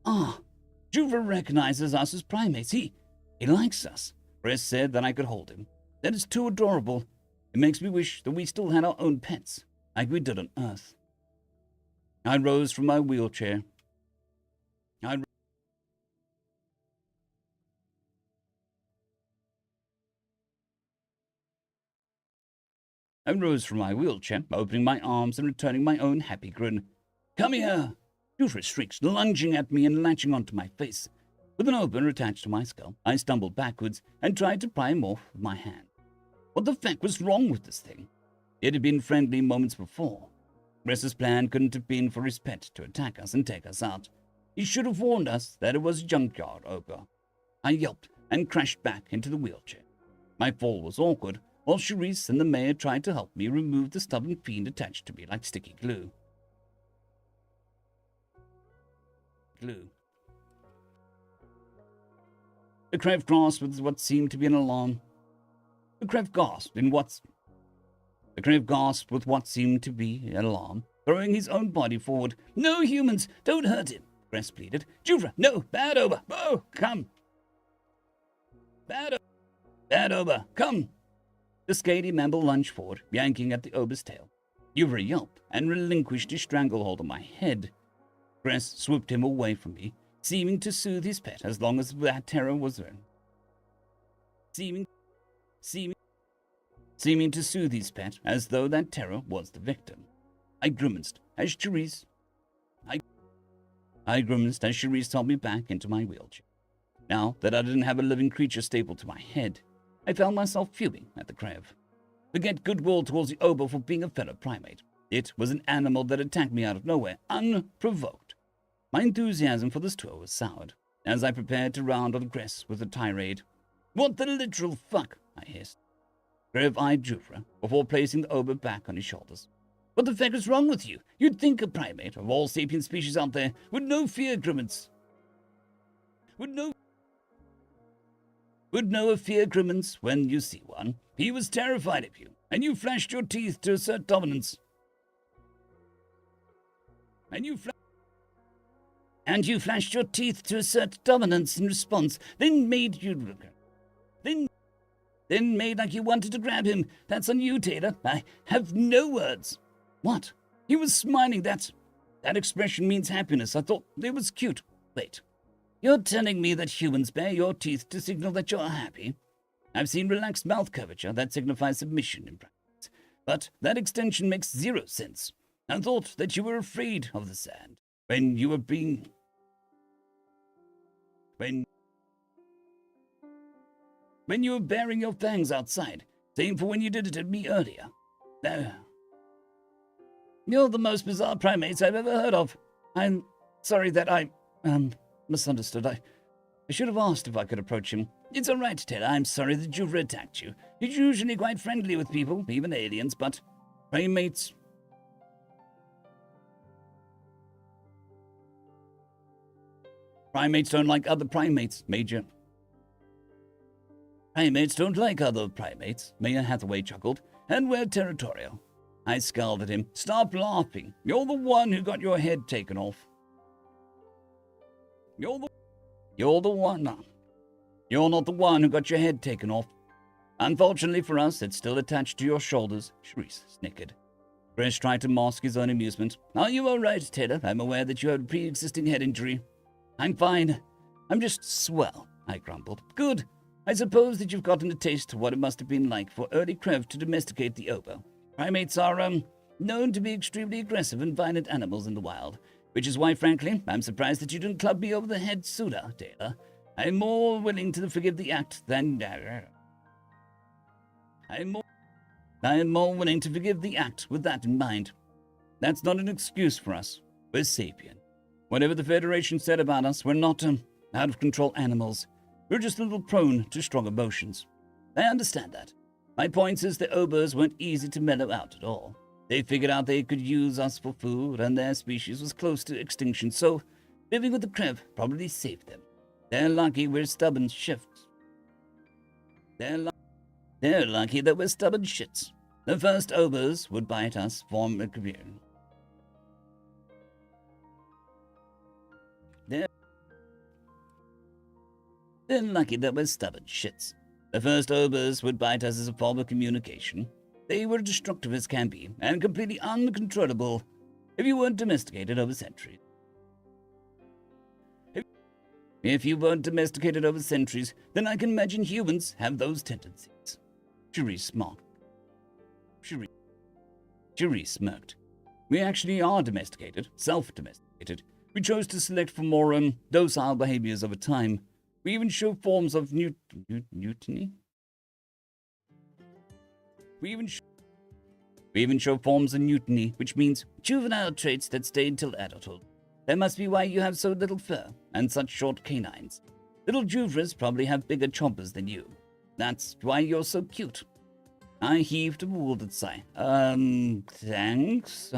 Ah, Juvra recognizes us as primates. He likes us. Gress said that I could hold him. That is too adorable. It makes me wish that we still had our own pets, like we did on Earth. I rose from my wheelchair. Opening my arms and returning my own happy grin. Come here! Juvra shrieked, lunging at me and latching onto my face. With an opener attached to my skull, I stumbled backwards and tried to pry him off with my hand. What the fuck was wrong with this thing? It had been friendly moments before. Gress's plan couldn't have been for his pet to attack us and take us out. He should have warned us that it was a junkyard ogre. I yelped and crashed back into the wheelchair. My fall was awkward, while Charisse and the mayor tried to help me remove the stubborn fiend attached to me like sticky glue. The crab gasped with what seemed to be an alarm. Throwing his own body forward. No humans! Don't hurt him! Gress pleaded. Juvra, no! Bad Ober! Oh, come! Bad Ober, come! The scaly mammal lunged forward, yanking at the Ober's tail. Juvra yelped and relinquished his stranglehold on my head. Gress swooped him away from me, seeming to soothe his pet as long as that terror was there. Seeming to soothe his pet as though that terror was the victim. I grimaced as Charisse helped me back into my wheelchair. Now that I didn't have a living creature stapled to my head, I found myself fuming at the crab. Forget goodwill towards the Ober for being a fellow primate. It was an animal that attacked me out of nowhere, unprovoked. My enthusiasm for this tour was soured, as I prepared to round on Gress with a tirade. What the literal fuck? I hissed. Grave eyed Juvra before placing the Ober back on his shoulders. What the fuck is wrong with you? You'd think a primate of all sapient species out there would know fear grimace. Would know a fear grimace when you see one. He was terrified of you, and you flashed your teeth to assert dominance. And you flashed your teeth to assert dominance in response, then made you look. Then made like you wanted to grab him. That's on you, Tacia. I have no words. What? He was smiling. That expression means happiness. I thought it was cute. Wait. You're telling me that humans bare your teeth to signal that you're happy? I've seen relaxed mouth curvature that signifies submission in practice. But that extension makes zero sense. I thought that you were afraid of the sand when you were being... When you were baring your fangs outside. Same for when you did it at me earlier. You're the most bizarre primates I've ever heard of. I'm sorry that I, misunderstood. I should have asked if I could approach him. It's all right, Tacia. I'm sorry that Juvra attacked you. He's usually quite friendly with people, even aliens, but primates... Primates don't like other primates, Major. Primates don't like other primates, Mayor Hathaway chuckled, and we're territorial. I scowled at him. Stop laughing. You're the one who got your head taken off. You're the one. You're not the one who got your head taken off. Unfortunately for us, it's still attached to your shoulders, Sharice snickered. Chris tried to mask his own amusement. Are you all right, Tacia? I'm aware that you have a pre-existing head injury. I'm fine. I'm just swell, I grumbled. Good. I suppose that you've gotten a taste of what it must have been like for early Krev to domesticate the oboe. Primates are, known to be extremely aggressive and violent animals in the wild, which is why, frankly, I'm surprised that you didn't club me over the head sooner, Tacia. I'm more willing to forgive the act than... I am more willing to forgive the act with that in mind. That's not an excuse for us. We're sapient. Whatever the Federation said about us, we're not, out-of-control animals. We're just a little prone to strong emotions. I understand that. My point is the oboes weren't easy to mellow out at all. They figured out they could use us for food, and their species was close to extinction, so living with the Krev probably saved them. They're lucky we're stubborn shifts. They're lucky that we're stubborn shits. The first oboes would bite us from a community. They're lucky that we're stubborn shits. The first oboes would bite us as a form of communication. They were destructive as can be, and completely uncontrollable if you weren't domesticated over centuries. If you weren't domesticated over centuries, then I can imagine humans have those tendencies. Sharice smirked. We actually are domesticated, self-domesticated. We chose to select for more, docile behaviors over time. We even show forms of mutiny. We even show forms of mutiny, which means juvenile traits that stay until adulthood. That must be why you have so little fur and such short canines. Little Juvras probably have bigger chompers than you. That's why you're so cute. I heaved a bewildered sigh. Thanks.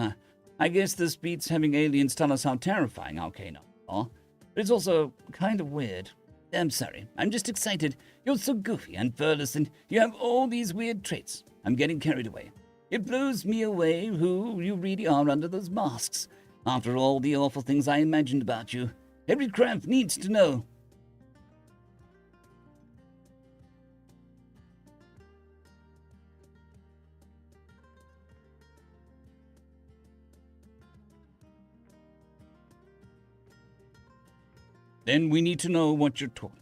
I guess this beats having aliens tell us how terrifying our canines are. But it's also kind of weird. I'm sorry. I'm just excited. You're so goofy and furless, and you have all these weird traits. I'm getting carried away. It blows me away who you really are under those masks. After all the awful things I imagined about you, every Krev needs to know. Then we need to know what you're talking.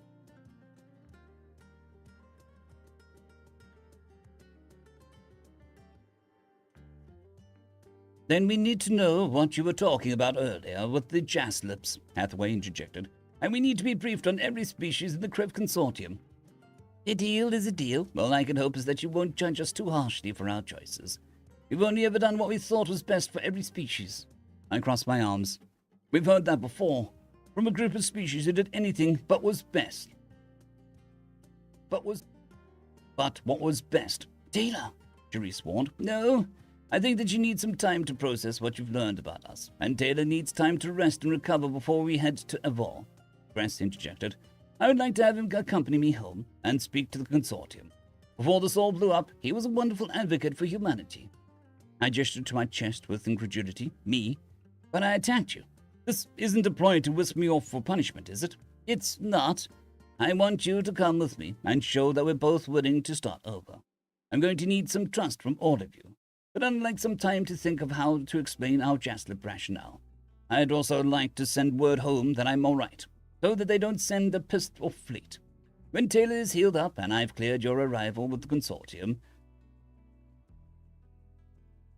Then we need to know what you were talking about earlier with the jazz lips, Hathaway interjected. And we need to be briefed on every species in the Krev consortium. A deal is a deal. All I can hope is that you won't judge us too harshly for our choices. We've only ever done what we thought was best for every species. I crossed my arms. We've heard that before. From a group of species who did anything but was best. But what was best? Tacia, Sharice warned. No, I think that you need some time to process what you've learned about us, and Tacia needs time to rest and recover before we head to Evor. Gress interjected. I would like to have him accompany me home and speak to the consortium. Before this all blew up, he was a wonderful advocate for humanity. I gestured to my chest with incredulity. Me? But I attacked you. This isn't a ploy to whisk me off for punishment, is it? It's not. I want you to come with me and show that we're both willing to start over. I'm going to need some trust from all of you, but I'd like some time to think of how to explain our Jaslip rationale. I'd also like to send word home that I'm all right, so that they don't send a pissed off fleet. When Taylor is healed up and I've cleared your arrival with the consortium,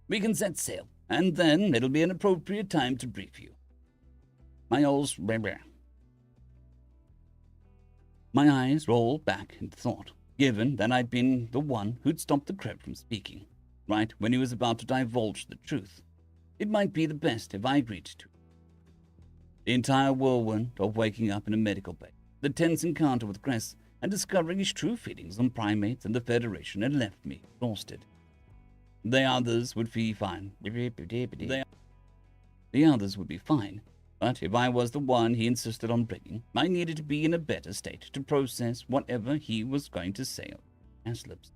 we can set sail, and then it'll be an appropriate time to brief you. My eyes rolled back in thought, given that I'd been the one who'd stopped the Creb from speaking, right when he was about to divulge the truth. It might be the best if I agreed to. The entire whirlwind of waking up in a medical bay, the tense encounter with Gress, and discovering his true feelings on primates and the Federation had left me exhausted. The others would be fine. The others would be fine, but if I was the one he insisted on bringing, I needed to be in a better state to process whatever he was going to say on Jaslips.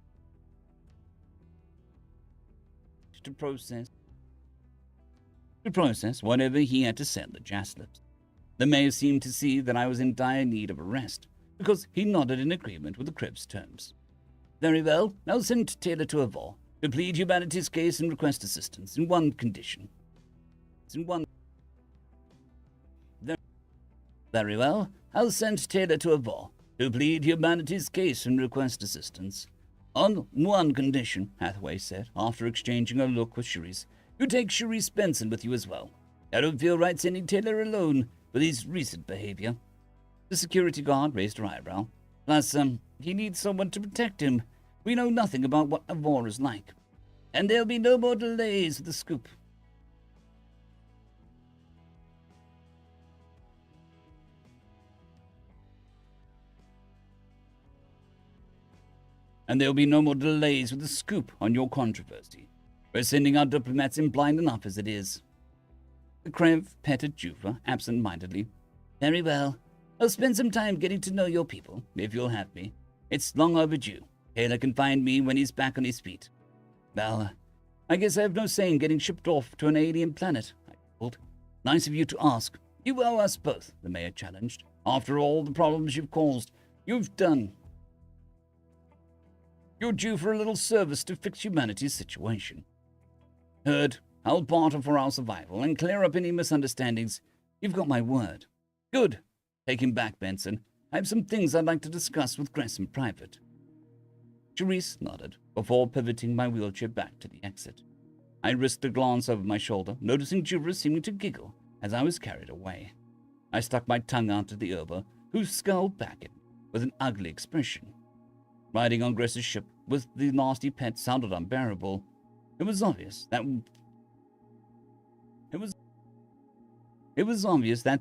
To process whatever he had to say on the Jaslips. The mayor seemed to see that I was in dire need of a rest, because he nodded in agreement with the Crib's terms. Very well, I'll send Taylor to Avor to plead humanity's case and request assistance in one condition. Very well, I'll send Taylor to Avor to plead humanity's case and request assistance. On one condition, Hathaway said, after exchanging a look with Cherise. You take Cherise Benson with you as well. I don't feel right sending Taylor alone with his recent behavior. The security guard raised her eyebrow. Plus, he needs someone to protect him. We know nothing about what Avor is like. And there'll be no more delays with the scoop. And there'll be no more delays with the scoop on your controversy. We're sending our diplomats in blind enough as it is. The Krev petted Juva absent-mindedly. Very well. I'll spend some time getting to know your people, if you'll have me. It's long overdue. Taylor can find me when he's back on his feet. Well, I guess I have no say in getting shipped off to an alien planet, I thought. Nice of you to ask. You owe us both, the mayor challenged. After all the problems you've caused, you've done. You're due for a little service to fix humanity's situation. Heard. I'll barter for our survival and clear up any misunderstandings. You've got my word. Good. Take him back, Benson. I have some things I'd like to discuss with Gress in private. Cherise nodded, before pivoting my wheelchair back to the exit. I risked a glance over my shoulder, noticing Juva seeming to giggle as I was carried away. I stuck my tongue out at the Oba, who scowled back at me with an ugly expression. Riding on Gress's ship with the nasty pet sounded unbearable. It was obvious that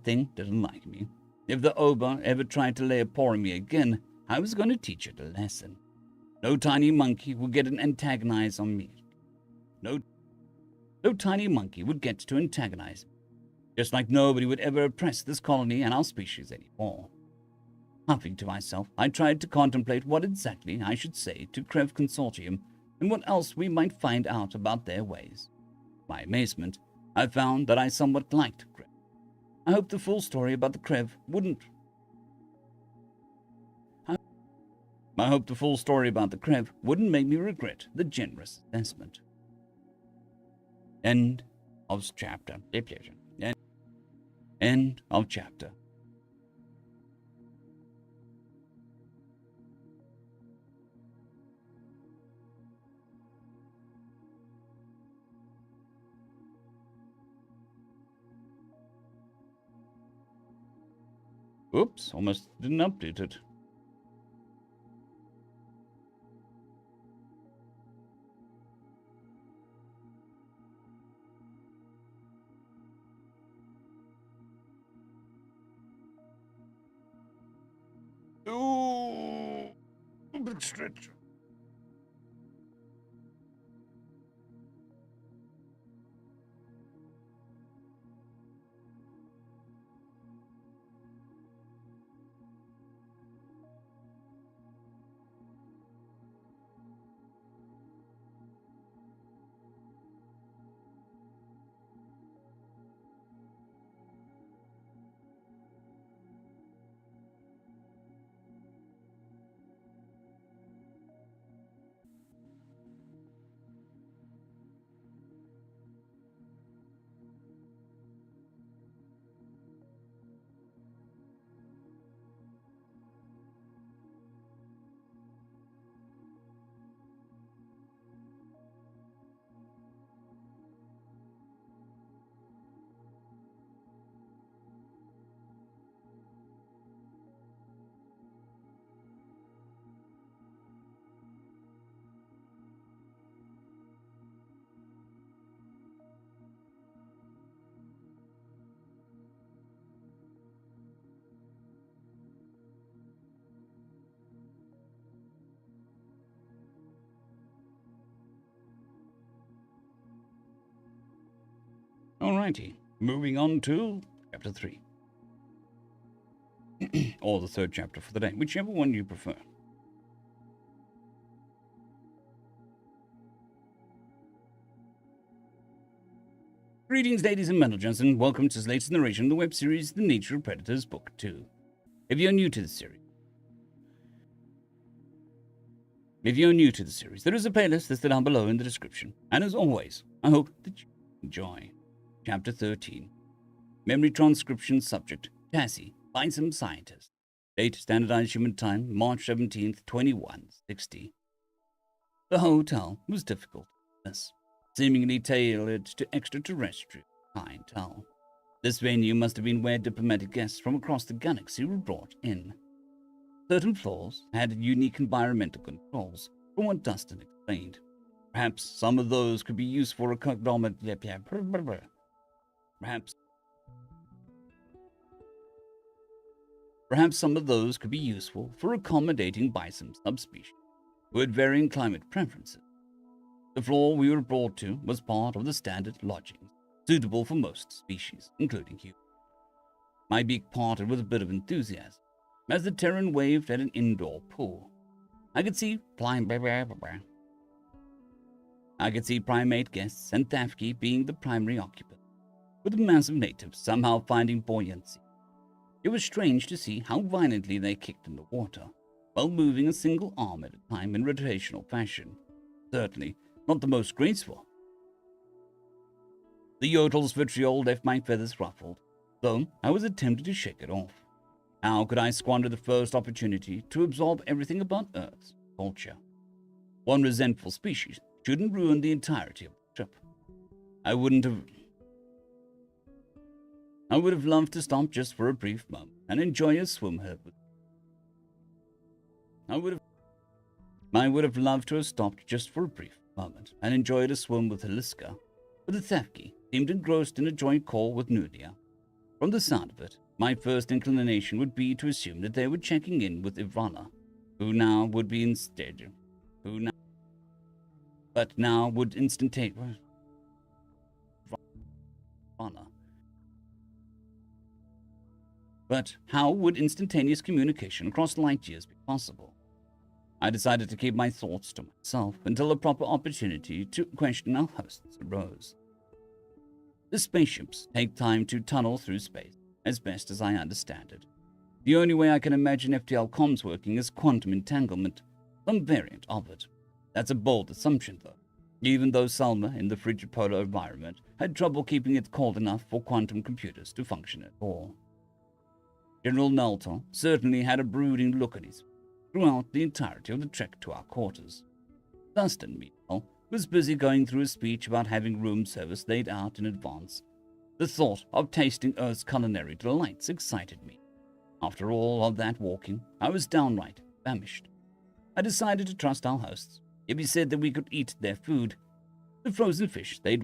thing didn't like me. If the Oba ever tried to lay a paw on me again, I was going to teach it a lesson. No tiny monkey would get to antagonize me. No tiny monkey would get to antagonize me. Just like nobody would ever oppress this colony and our species anymore. Huffing to myself, I tried to contemplate what exactly I should say to Krev Consortium and what else we might find out about their ways. To my amazement, I found that I somewhat liked Krev. I hoped the full story about the Krev wouldn't make me regret the generous investment. End of chapter. End of chapter. Oops, almost didn't update it. Ooh, big stretch. Alrighty, moving on to chapter 3. Or the third chapter for the day, whichever one you prefer. Greetings, ladies and gentlemen, and welcome to this latest narration of the web series The Nature of Predators, Book 2. If you're new to the series, there is a playlist listed down below in the description. And as always, I hope that you enjoy. Chapter 13. Memory transcription subject, Tacia, by some scientist. Date, standardized human time, March 17th, 2160. The hotel was difficult, seemingly tailored to extraterrestrial clientele. This venue must have been where diplomatic guests from across the galaxy were brought in. Certain floors had unique environmental controls, from what Dustin explained. Perhaps some of those could be used for Perhaps some of those could be useful for accommodating bison subspecies who had varying climate preferences. The floor we were brought to was part of the standard lodgings, suitable for most species, including humans. My beak parted with a bit of enthusiasm as the Terran waved at an indoor pool. I could see primate guests and Thafki being the primary occupants, with the massive natives somehow finding buoyancy. It was strange to see how violently they kicked in the water, while moving a single arm at a time in rotational fashion. Certainly not the most graceful. The yodel's vitriol left my feathers ruffled, though I was attempting to shake it off. How could I squander the first opportunity to absorb everything about Earth's culture? One resentful species shouldn't ruin the entirety of the trip. I would have loved to stop just for a brief moment and enjoy a swim here. I would have loved to have stopped just for a brief moment and enjoyed a swim with Heliska, but the Thafki seemed engrossed in a joint call with Nudia. From the sound of it, my first inclination would be to assume that they were checking in with Ivana, who now would instantaneously. But how would instantaneous communication across light years be possible? I decided to keep my thoughts to myself until a proper opportunity to question our hosts arose. The spaceships take time to tunnel through space, as best as I understand it. The only way I can imagine FTL comms working is quantum entanglement, some variant of it. That's a bold assumption, though, even though Salma, in the frigid polar environment, had trouble keeping it cold enough for quantum computers to function at all. General Naltor certainly had a brooding look at his face throughout the entirety of the trek to our quarters. Dustin, meanwhile, was busy going through a speech about having room service laid out in advance. The thought of tasting Earth's culinary delights excited me. After all of that walking, I was downright famished. I decided to trust our hosts. If he said that we could eat their food, the frozen fish they'd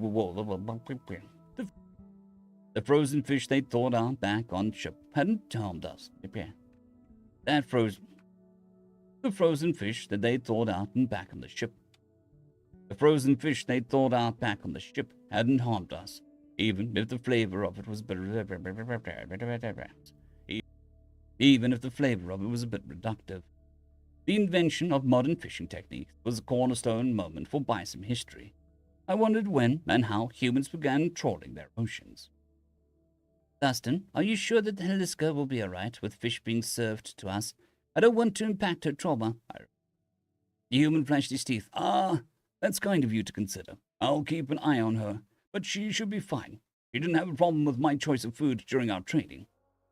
thawed out back on ship hadn't harmed us. The frozen fish that they thawed out and back on the ship. The frozen fish they thawed out back on the ship hadn't harmed us, even if the flavor of it was a bit reductive. The invention of modern fishing techniques was a cornerstone moment for bison history. I wondered when and how humans began trawling their oceans. Dustin, are you sure that the Heliska will be alright with fish being served to us? I don't want to impact her trauma. The human flashed his teeth. That's kind of you to consider. I'll keep an eye on her, but she should be fine. She didn't have a problem with my choice of food during our training.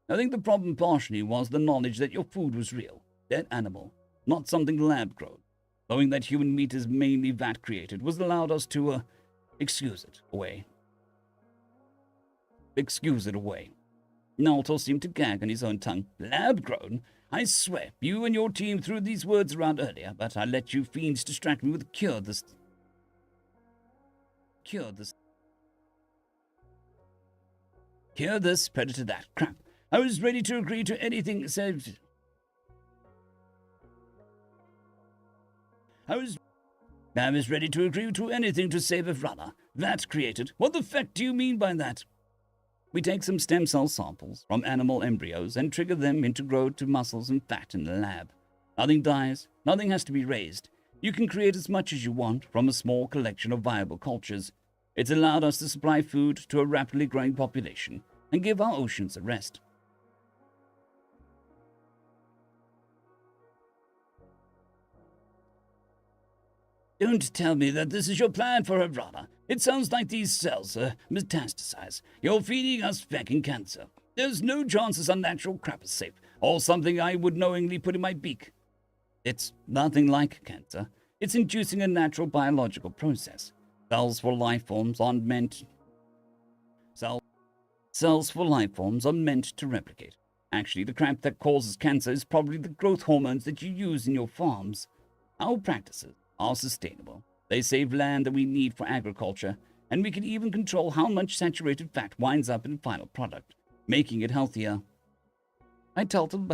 I think the problem partially was the knowledge that your food was real, dead animal, not something lab-grown. Knowing that human meat is mainly vat-created was allowed us to, excuse it away. Naltor seemed to gag on his own tongue. Lab-grown? I swear, you and your team threw these words around earlier, but I let you fiends distract me with cure this predator that crap. I was ready to agree to anything said. I was ready to agree to anything to save Evrana. That created. What the fuck do you mean by that? We take some stem cell samples from animal embryos and trigger them into grow to muscles and fat in the lab. Nothing dies, nothing has to be raised. You can create as much as you want from a small collection of viable cultures. It's allowed us to supply food to a rapidly growing population and give our oceans a rest. Don't tell me that this is your plan for Evrana. It sounds like these cells metastasize. You're feeding us fucking cancer. There's no chance this unnatural crap is safe, or something I would knowingly put in my beak. It's nothing like cancer. It's inducing a natural biological process. Cells for life forms are meant to replicate. Actually, the crap that causes cancer is probably the growth hormones that you use in your farms. Our practices are sustainable. They save land that we need for agriculture, and we can even control how much saturated fat winds up in the final product, making it healthier. I tilted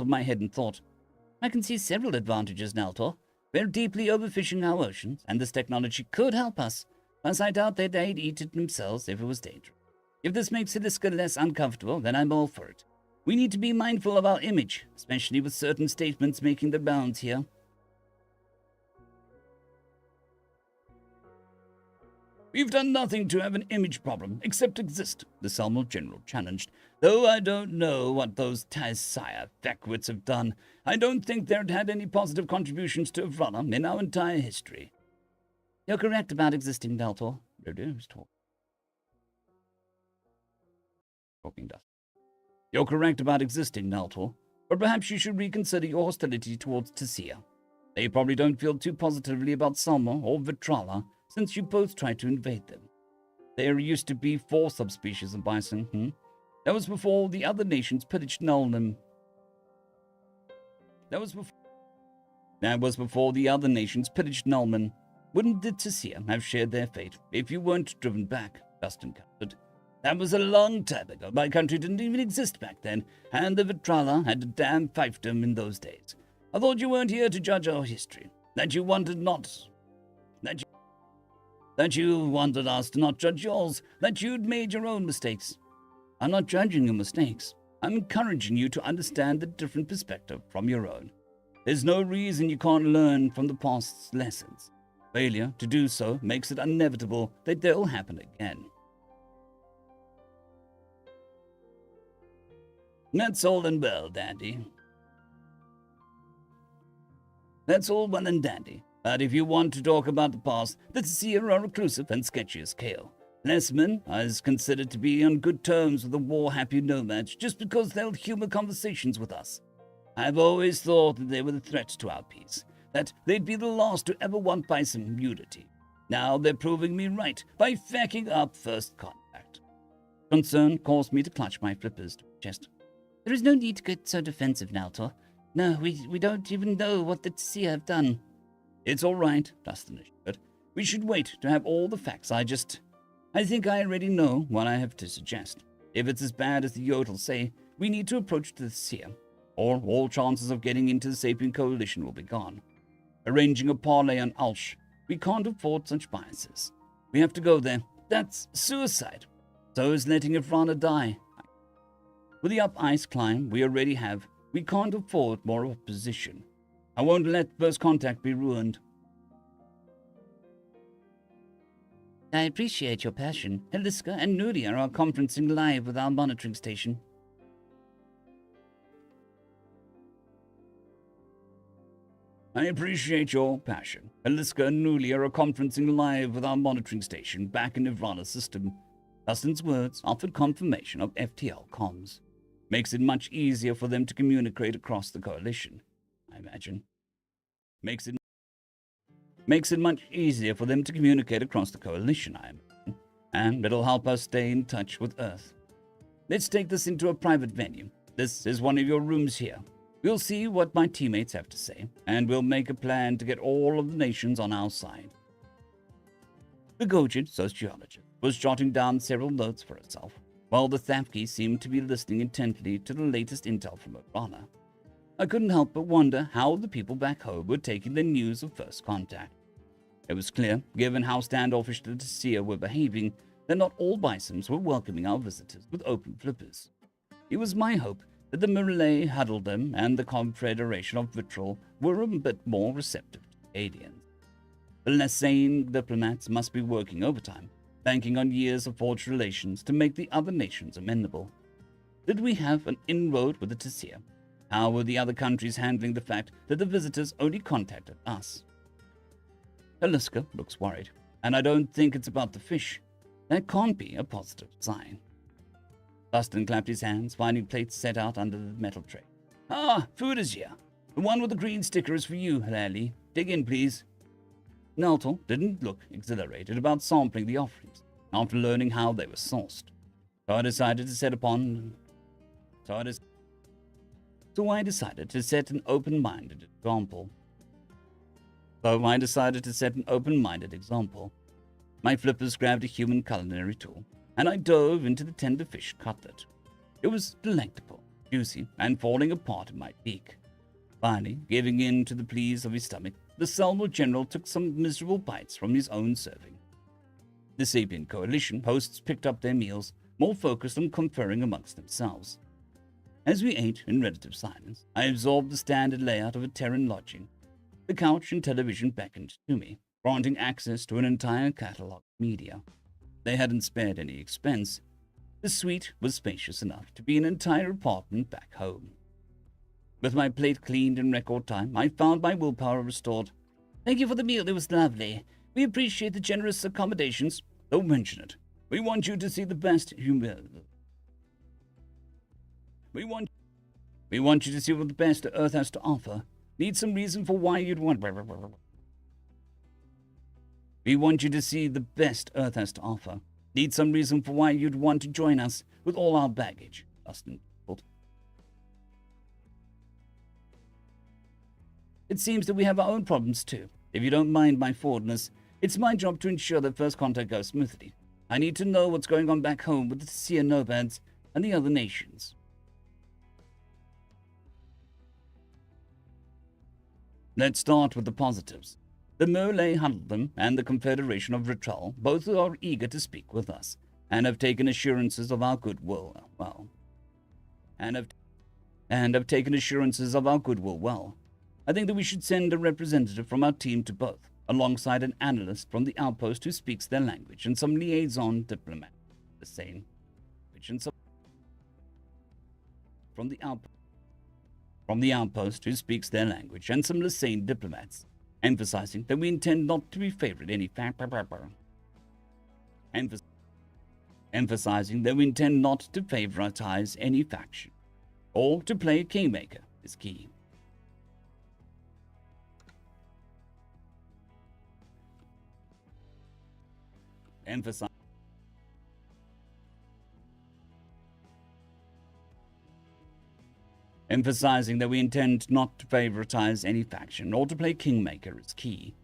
my head and thought, I can see several advantages, Naltor. We're deeply overfishing our oceans, and this technology could help us. Plus, I doubt they'd eat it themselves if it was dangerous. If this makes Heliska less uncomfortable, then I'm all for it. We need to be mindful of our image, especially with certain statements making the rounds here. We've done nothing to have an image problem, except exist, the Salmo General challenged. Though I don't know what those Tacia fackwits have done, I don't think they've had any positive contributions to Evrana in our entire history. You're correct about existing, Daltor. Who's talking dust. You're correct about existing, Naltor, but perhaps you should reconsider your hostility towards Tacia. They probably don't feel too positively about Salmo or Vitrala, since you both tried to invade them. There used to be 4 subspecies of bison, That was before the other nations pillaged Nulnum. That was before the other nations pillaged Nulman. Wouldn't the Tacia have shared their fate if you weren't driven back? Dustin countered. That was a long time ago. My country didn't even exist back then, and the Vitrala had a damn fiefdom in those days. I thought you weren't here to judge our history. That you wanted us to not judge yours. That you'd made your own mistakes. I'm not judging your mistakes. I'm encouraging you to understand the different perspective from your own. There's no reason you can't learn from the past's lessons. Failure to do so makes it inevitable that they'll happen again. That's all and well, Dandy. That's all well and dandy. But if you want to talk about the past, the Tacia are reclusive and sketchy as kale. Lesman is considered to be on good terms with the war-happy nomads just because they'll humor conversations with us. I've always thought that they were a threat to our peace, that they'd be the last to ever want bison unity. Now they're proving me right by fucking up first contact. Concern caused me to clutch my flippers to my chest. There is no need to get so defensive, Naltor. No, we don't even know what the Tacia have done. It's all right, Dustin assured. We should wait to have all the facts. I think I already know what I have to suggest. If it's as bad as the Yodels say, we need to approach the Tacia, or all chances of getting into the Sapien Coalition will be gone. Arranging a parlay on Ulsh, we can't afford such biases. We have to go there. That's suicide. So is letting Evrana die. With the up-ice climb we already have, we can't afford more opposition. I won't let first contact be ruined. I appreciate your passion. Heliska and Nuria are conferencing live with our monitoring station. I appreciate your passion. Heliska and Nuria are conferencing live with our monitoring station back in Evrana's system. Dustin's words offered confirmation of FTL comms. Makes it much easier for them to communicate across the coalition, I imagine. Makes it much easier for them to communicate across the coalition, I imagine. And it'll help us stay in touch with Earth. Let's take this into a private venue. This is one of your rooms here. We'll see what my teammates have to say, and we'll make a plan to get all of the nations on our side. The Gojid sociologist was jotting down several notes for herself, while the Thafki seemed to be listening intently to the latest intel from Evrana. I couldn't help but wonder how the people back home were taking the news of first contact. It was clear, given how standoffish the Tacia were behaving, that not all Bisons were welcoming our visitors with open flippers. It was my hope that the Malay Huddledom and the Confederation of Vitriol were a bit more receptive to aliens. The less sane diplomats must be working overtime, banking on years of forged relations to make the other nations amenable. Did we have an inroad with the Tacia? How were the other countries handling the fact that the visitors only contacted us? Aliska looks worried, and I don't think it's about the fish. That can't be a positive sign. Dustin clapped his hands, finding plates set out under the metal tray. Ah, food is here. The one with the green sticker is for you, Lally. Dig in, please. Neltel didn't look exhilarated about sampling the offerings after learning how they were sourced. So I decided to set an open-minded example. My flippers grabbed a human culinary tool, and I dove into the tender fish cutlet. It was delectable, juicy, and falling apart in my beak. Finally, giving in to the pleas of his stomach, the Selma General took some miserable bites from his own serving. The Sapient Coalition hosts picked up their meals, more focused on conferring amongst themselves. As we ate in relative silence, I absorbed the standard layout of a Terran lodging. The couch and television beckoned to me, granting access to an entire catalogue of media. They hadn't spared any expense. The suite was spacious enough to be an entire apartment back home. With my plate cleaned in record time, I found my willpower restored. Thank you for the meal, it was lovely. We appreciate the generous accommodations. Don't mention it. We want you to see the best We want you to see what the best Earth has to offer. Need some reason for why you'd want... We want you to see the best Earth has to offer. Need some reason for why you'd want to join us with all our baggage, Dustin told. It seems that we have our own problems too. If you don't mind my forwardness, it's my job to ensure that first contact goes smoothly. I need to know what's going on back home with the Tacia nomads and the other nations. Let's start with the positives. The Malay Huddledom and the Confederation of Vitriol both are eager to speak with us, and have taken assurances of our goodwill well. I think that we should send a representative from our team to both, alongside an analyst from the outpost who speaks their language and some liaison diplomat. The same. From the outpost who speaks their language and some Lasane diplomats, emphasizing that we intend not to be favored any emphasizing that we intend not to favoritize any faction, or to play kingmaker is key. Emphasizing that we intend not to favoritize any faction or to play kingmaker is key.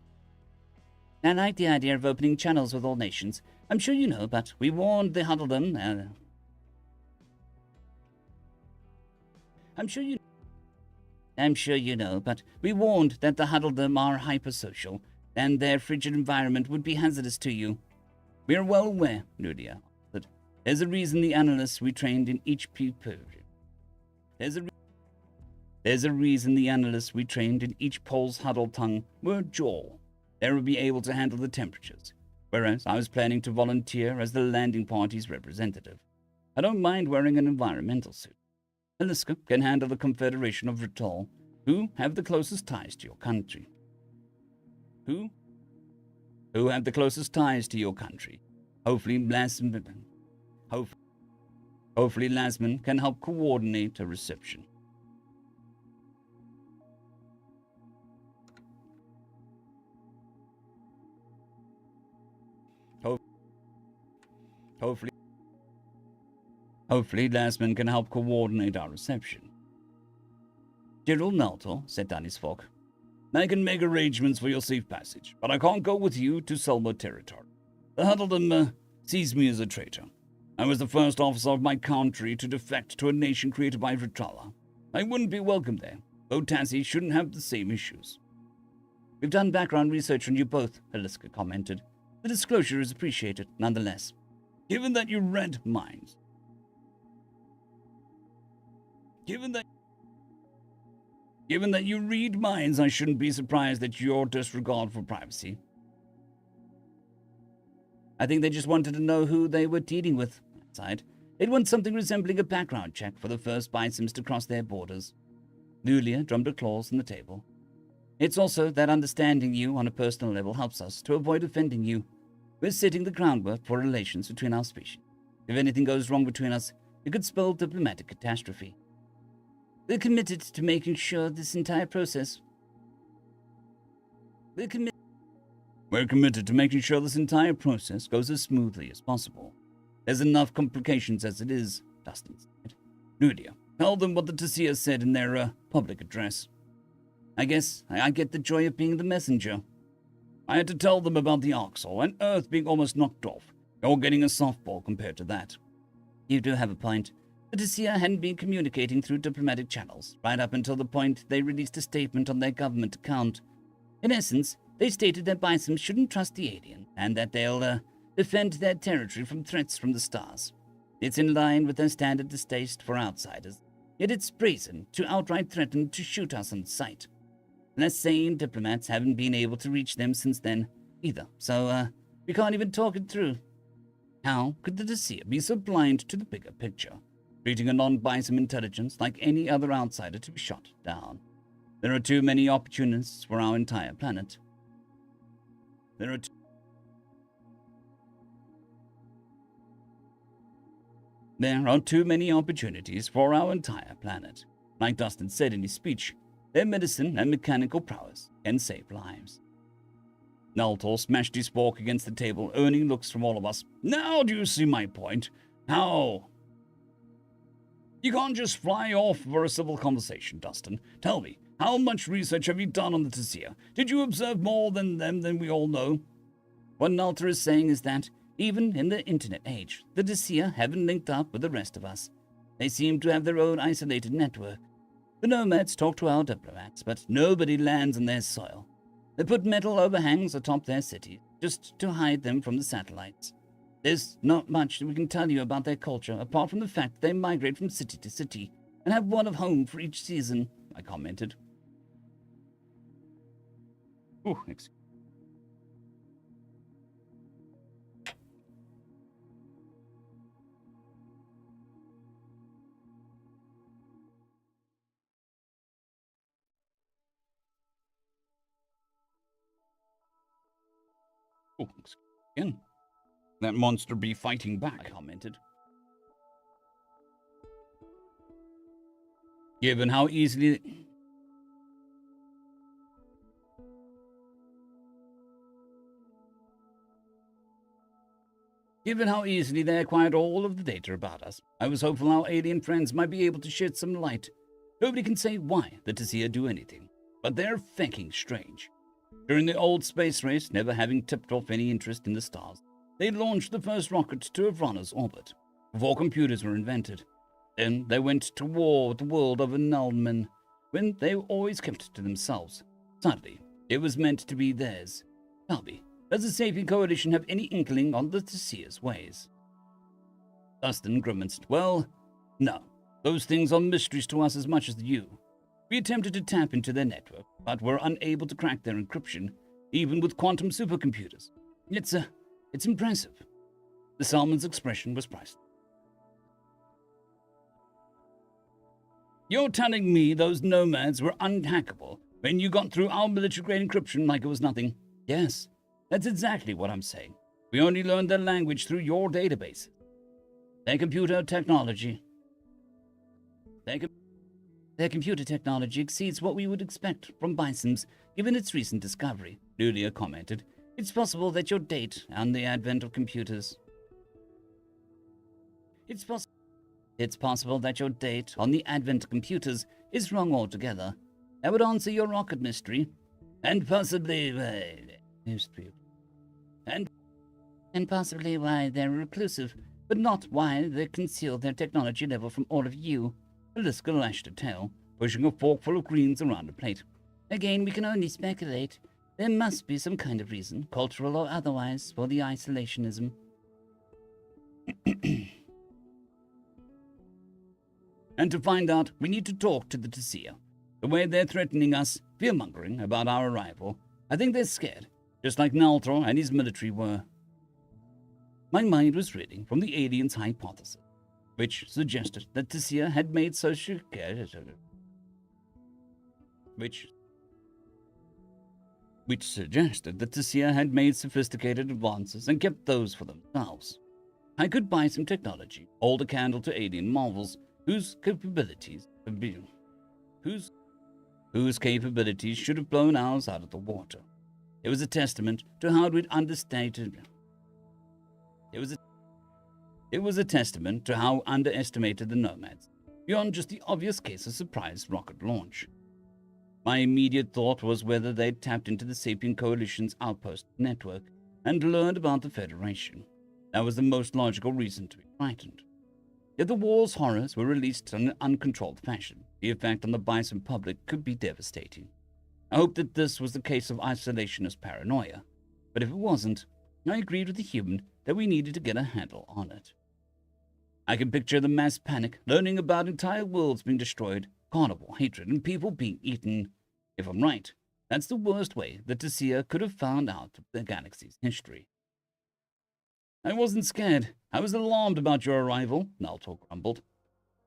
I like the idea of opening channels with all nations. I'm sure you know, but we warned the Huddledom. I'm sure you know, but we warned that the Huddledom are hypersocial, and their frigid environment would be hazardous to you. We are well aware, Nudia, that there's a reason the analysts we trained in each There's a reason the analysts we trained in each pole's huddled tongue were jaw. They would be able to handle the temperatures, whereas I was planning to volunteer as the landing party's representative. I don't mind wearing an environmental suit. Aliska can handle the Confederation of Vitriol, who have the closest ties to your country. Who have the closest ties to your country. Hopefully Lasman can help coordinate a reception. Hopefully Lasman can help coordinate our reception. Gerald Neltor set down his fork. I can make arrangements for your safe passage, but I can't go with you to Selma territory. The Huddledom sees me as a traitor. I was the first officer of my country to defect to a nation created by Vitrala. I wouldn't be welcome there, though Tacia shouldn't have the same issues. We've done background research on you both, Heliska commented. The disclosure is appreciated, nonetheless. Given that you read minds. Given that you read minds, I shouldn't be surprised at your disregard for privacy. I think they just wanted to know who they were dealing with. Outside, they'd want something resembling a background check for the first Bisons to cross their borders. Lulia drummed her claws on the table. It's also that understanding you on a personal level helps us to avoid offending you. We're setting the groundwork for relations between our species. If anything goes wrong between us, it could spell diplomatic catastrophe. We're committed to making sure this entire process... We're committed to making sure this entire process goes as smoothly as possible. There's enough complications as it is, Dustin said. Lulia, tell them what the Tacia said in their public address. I guess I get the joy of being the messenger. I had to tell them about the Oxal and Earth being almost knocked off. You're getting a softball compared to that. You do have a point. The Tacia hadn't been communicating through diplomatic channels, right up until the point they released a statement on their government account. In essence, they stated that Bison shouldn't trust the alien, and that they'll defend their territory from threats from the stars. It's in line with their standard distaste for outsiders, yet it's brazen to outright threaten to shoot us on sight. Less sane diplomats haven't been able to reach them since then, either, so we can't even talk it through. How could the Tacia be so blind to the bigger picture, treating a non-Bison intelligence like any other outsider to be shot down? There are too many opportunists for our entire planet. There are too many opportunities for our entire planet. Like Dustin said in his speech, their medicine and mechanical prowess can save lives. Naltor smashed his fork against the table, earning looks from all of us. Now do you see my point? How? You can't just fly off for a civil conversation, Dustin. Tell me, how much research have you done on the Tacia? Did you observe more than them than we all know? What Naltor is saying is that, even in the internet age, the Tacia haven't linked up with the rest of us. They seem to have their own isolated network. The nomads talk to our diplomats, but nobody lands on their soil. They put metal overhangs atop their cities, just to hide them from the satellites. There's not much we can tell you about their culture, apart from the fact they migrate from city to city, and have one of home for each season, I commented. Ooh, excuse me. Oh, excuse me again. That monster be fighting back, I commented. Given how easily they acquired all of the data about us, I was hopeful our alien friends might be able to shed some light. Nobody can say why the Tacia do anything, but they're fucking strange. During the old space race, never having tipped off any interest in the stars, they launched the first rocket to Avrana's orbit, before computers were invented. Then they went to war with the world of annulment, when they always kept to themselves. Sadly, it was meant to be theirs. Tell me, does the Sapien Coalition have any inkling on the Tacia's ways? Dustin grimaced. Well, no. Those things are mysteries to us as much as you. We attempted to tap into their network, but were unable to crack their encryption, even with quantum supercomputers. It's impressive. The Salmon's expression was priceless. You're telling me those nomads were unhackable when you got through our military-grade encryption like it was nothing? Yes, that's exactly what I'm saying. We only learned their language through your database. Their computer technology exceeds what we would expect from Bisons, given its recent discovery, Lulia commented. It's possible that your date and the advent of computers... It's possible that your date on the advent of computers is wrong altogether. That would answer your rocket mystery. And possibly... And possibly why they're reclusive, but not why they conceal their technology level from all of you. Aliska lashed her tail, pushing a fork full of greens around a plate.
Again, we can only speculate. There must be some kind of reason, cultural or otherwise, for the isolationism.
And to find out, we need to talk to the Tacia. The way they're threatening us, fear-mongering about our arrival, I think they're scared, just like Naltor and his military were. My mind was reading from the aliens' hypothesis, which suggested that Tacia had made which suggested that Tacia had made sophisticated advances and kept those for themselves. I could buy some technology, hold a candle to alien marvels, whose capabilities should have blown ours out of the water. It was a testament to how we'd understated. It was a testament to how underestimated the nomads, beyond just the obvious case of surprise rocket launch. My immediate thought was whether they'd tapped into the Sapien Coalition's outpost network and learned about the Federation. That was the most logical reason to be frightened. If the war's horrors were released in an uncontrolled fashion, the effect on the Bison public could be devastating. I hoped that this was the case of isolationist paranoia, but if it wasn't, I agreed with the human that we needed to get a handle on it. I can picture the mass panic, learning about entire worlds being destroyed, carnivore hatred, and people being eaten. If I'm right, that's the worst way that Tacia could have found out the galaxy's history. I wasn't scared. I was alarmed about your arrival, Naltor grumbled.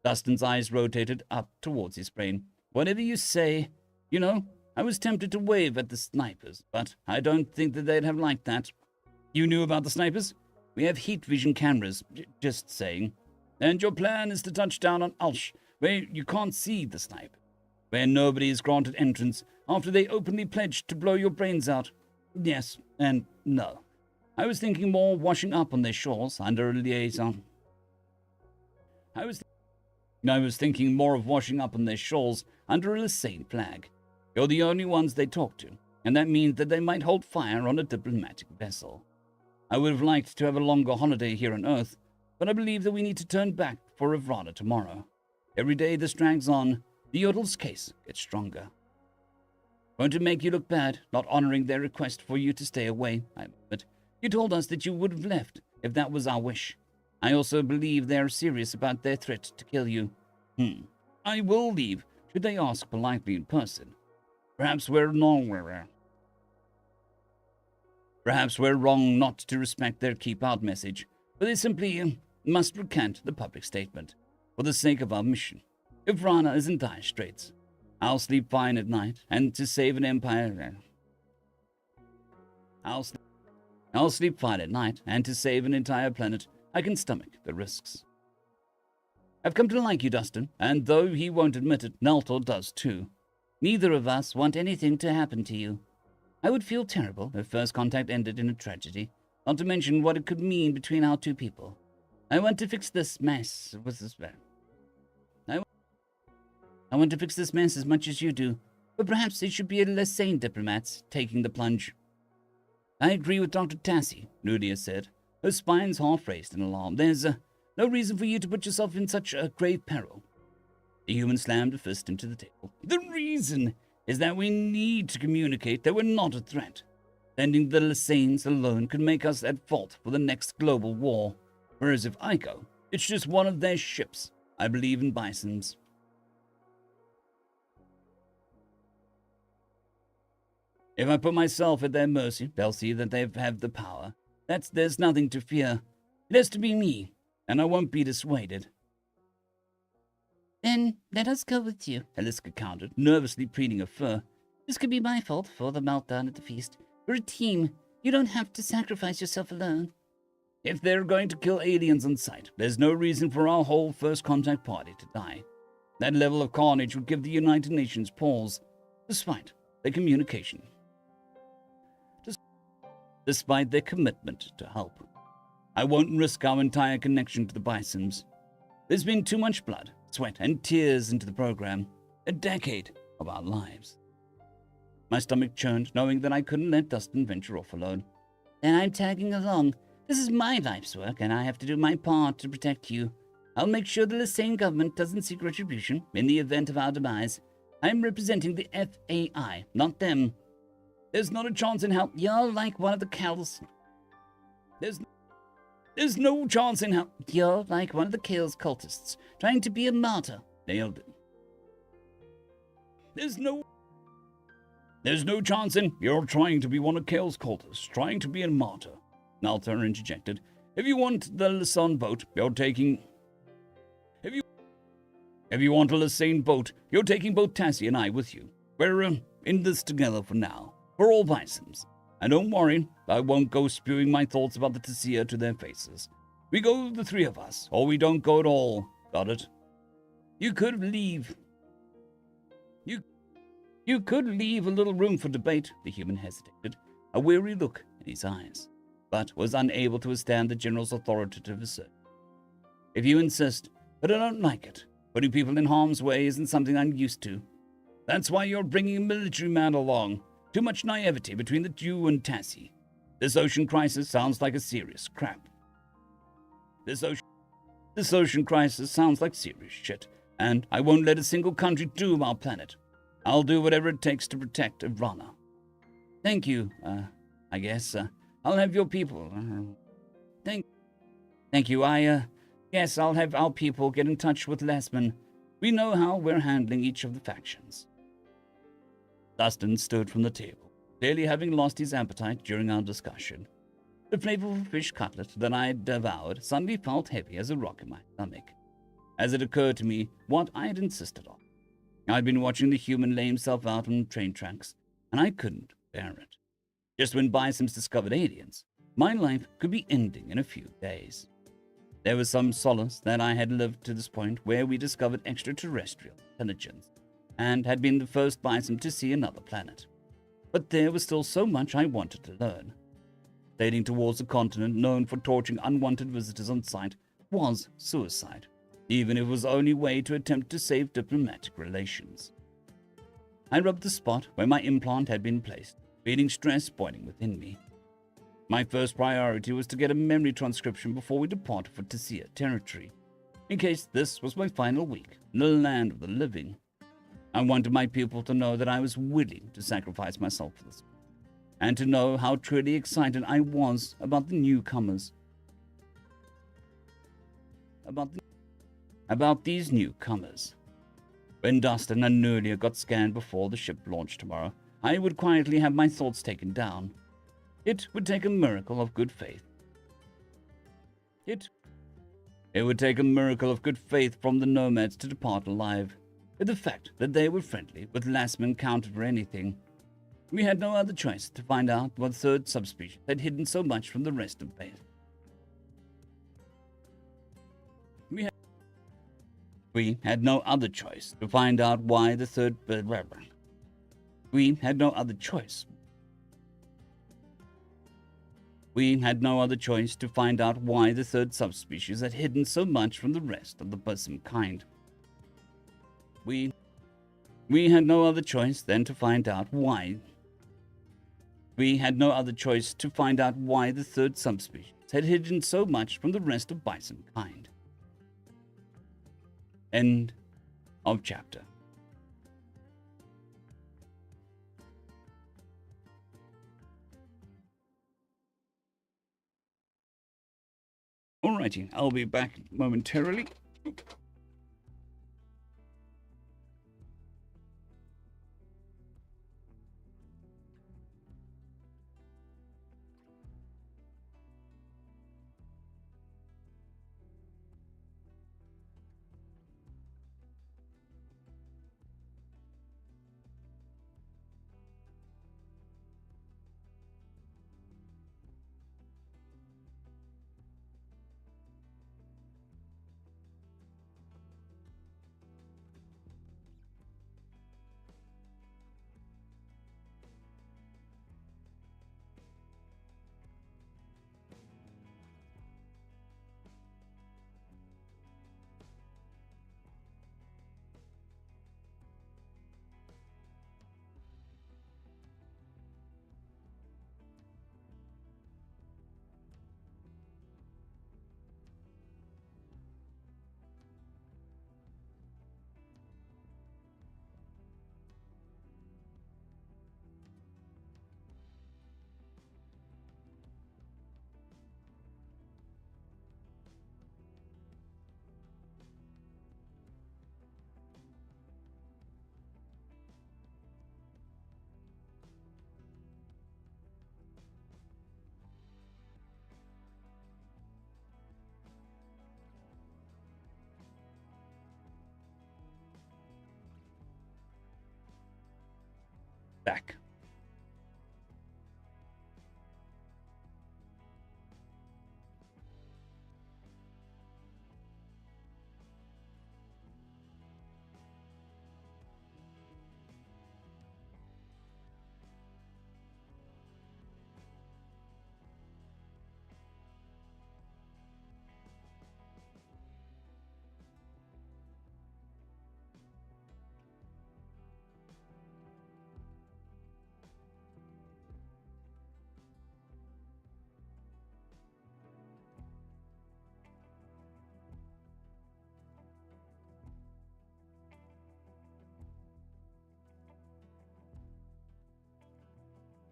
Dustin's eyes rotated up towards his brain. Whatever you say. You know, I was tempted to wave at the snipers, but I don't think that they'd have liked that. You knew about the snipers? We have heat vision cameras, just saying. And your plan is to touch down on Ulsh, where you can't see the sniper, where nobody is granted entrance after they openly pledged to blow your brains out. Yes and no. I was thinking more washing up on their shores under a liaison. I was thinking more of washing up on their shores under a Lasane flag. You're the only ones they talk to, and that means that they might hold fire on a diplomatic vessel. I would have liked to have a longer holiday here on Earth, but I believe that we need to turn back for Evrana tomorrow. Every day this drags on, the Yodel's case gets stronger. Won't it make you look bad, not honoring their request for you to stay away? I murmured. You told us that you would have left, if that was our wish. I also believe they are serious about their threat to kill you. I will leave, should they ask politely in person. Perhaps we're wrong not to respect their keep-out message, but they simply must recant the public statement, for the sake of our mission. Evrana is in dire straits. I'll sleep fine at night, and to save an empire... I'll sleep fine at night, and to save an entire planet, I can stomach the risks. I've come to like you, Dustin, and though he won't admit it, Naltor does too. Neither of us want anything to happen to you. I would feel terrible if first contact ended in a tragedy, not to mention what it could mean between our two people. I want to fix this mess I want to fix this mess as much as you do, but perhaps it should be less sane diplomats taking the plunge. I agree with Dr. Tacia, Nudia said, her spines half-raised in alarm. There's no reason for you to put yourself in such a grave peril. The human slammed a fist into the table. The reason is that we need to communicate that we're not a threat. Sending the Lasanes alone could make us at fault for the next global war. Whereas if I go, it's just one of their ships. I believe in bisons. If I put myself at their mercy, they'll see that they have the power. There's nothing to fear. It has to be me, and I won't be dissuaded.
Then let us go with you,
Eliska countered, nervously preening her fur.
This could be my fault for the meltdown at the feast. We're a team. You don't have to sacrifice yourself alone.
If they're going to kill aliens on sight, there's no reason for our whole first contact party to die. That level of carnage would give the United Nations pause, despite their communication. Despite their commitment to help. I won't risk our entire connection to the Bisons. There's been too much blood, sweat, and tears into the program. A decade of our lives. My stomach churned, knowing that I couldn't let Dustin venture off alone.
Then I'm tagging along. This is my life's work, and I have to do my part to protect you. I'll make sure the Lassane government doesn't seek retribution in the event of our demise. I'm representing the FAI, not them. There's not a chance in hell. You're like one of the Kells. There's no chance in hell. You're like one of the Kells cultists, trying to be a martyr. Nailed it. There's no chance in you're trying to be one of Kells cultists, trying to be a martyr. Nalthar interjected. If you want the Lassane vote, you're taking... If you want a Lassane vote, you're taking both Tacia and I with you. We're in this together for now. For all Bisons. And don't worry, I won't go spewing my thoughts about the Tacia to their faces. We go the three of us, or we don't go at all. Got it? You could leave. You could leave a little room for debate, the human hesitated, a weary look in his eyes, but was unable to withstand the general's authoritative assertion. If you insist, but I don't like it. Putting people in harm's way isn't something I'm used to. That's why you're bringing a military man along. Too much naivety between you and Tacia. This ocean crisis sounds like a serious crap. This ocean crisis sounds like serious shit, and I won't let a single country doom our planet. I'll do whatever it takes to protect Ivrana. Thank you, I guess, I'll have your people, Thank you, Yes, I'll have our people get in touch with Lesman. We know how we're handling each of the factions. Dustin stood from the table, clearly having lost his appetite during our discussion. The flavorful fish cutlet that I had devoured suddenly felt heavy as a rock in my stomach, as it occurred to me what I had insisted on. I'd been watching the human lay himself out on train tracks, and I couldn't bear it. Just when Bisons discovered aliens, my life could be ending in a few days. There was some solace that I had lived to this point where we discovered extraterrestrial intelligence and had been the first Bison to see another planet. But there was still so much I wanted to learn. Sailing towards a continent known for torturing unwanted visitors on sight was suicide, even if it was the only way to attempt to save diplomatic relations. I rubbed the spot where my implant had been placed, feeling stress boiling within me. My first priority was to get a memory transcription before we departed for Tacia territory, in case this was my final week in the land of the living. I wanted my people to know that I was willing to sacrifice myself for this, and to know how truly excited I was about the newcomers. About these newcomers. When Dustin and Nulia got scanned before the ship launched tomorrow, I would quietly have my thoughts taken down. It would take a miracle of good faith. It would take a miracle of good faith from the nomads to depart alive. But the fact that they were friendly with Lassman counted for anything. We had no other choice to find out what third subspecies had hidden so much from the rest of base. We had no other choice to find out why the third... We had no other choice. We had no other choice to find out why the third subspecies had hidden so much from the rest of the Bussum kind. We had no other choice than to find out why. We had no other choice to find out why the third subspecies had hidden so much from the rest of bison kind. End of chapter. Alrighty, I'll be back momentarily. back.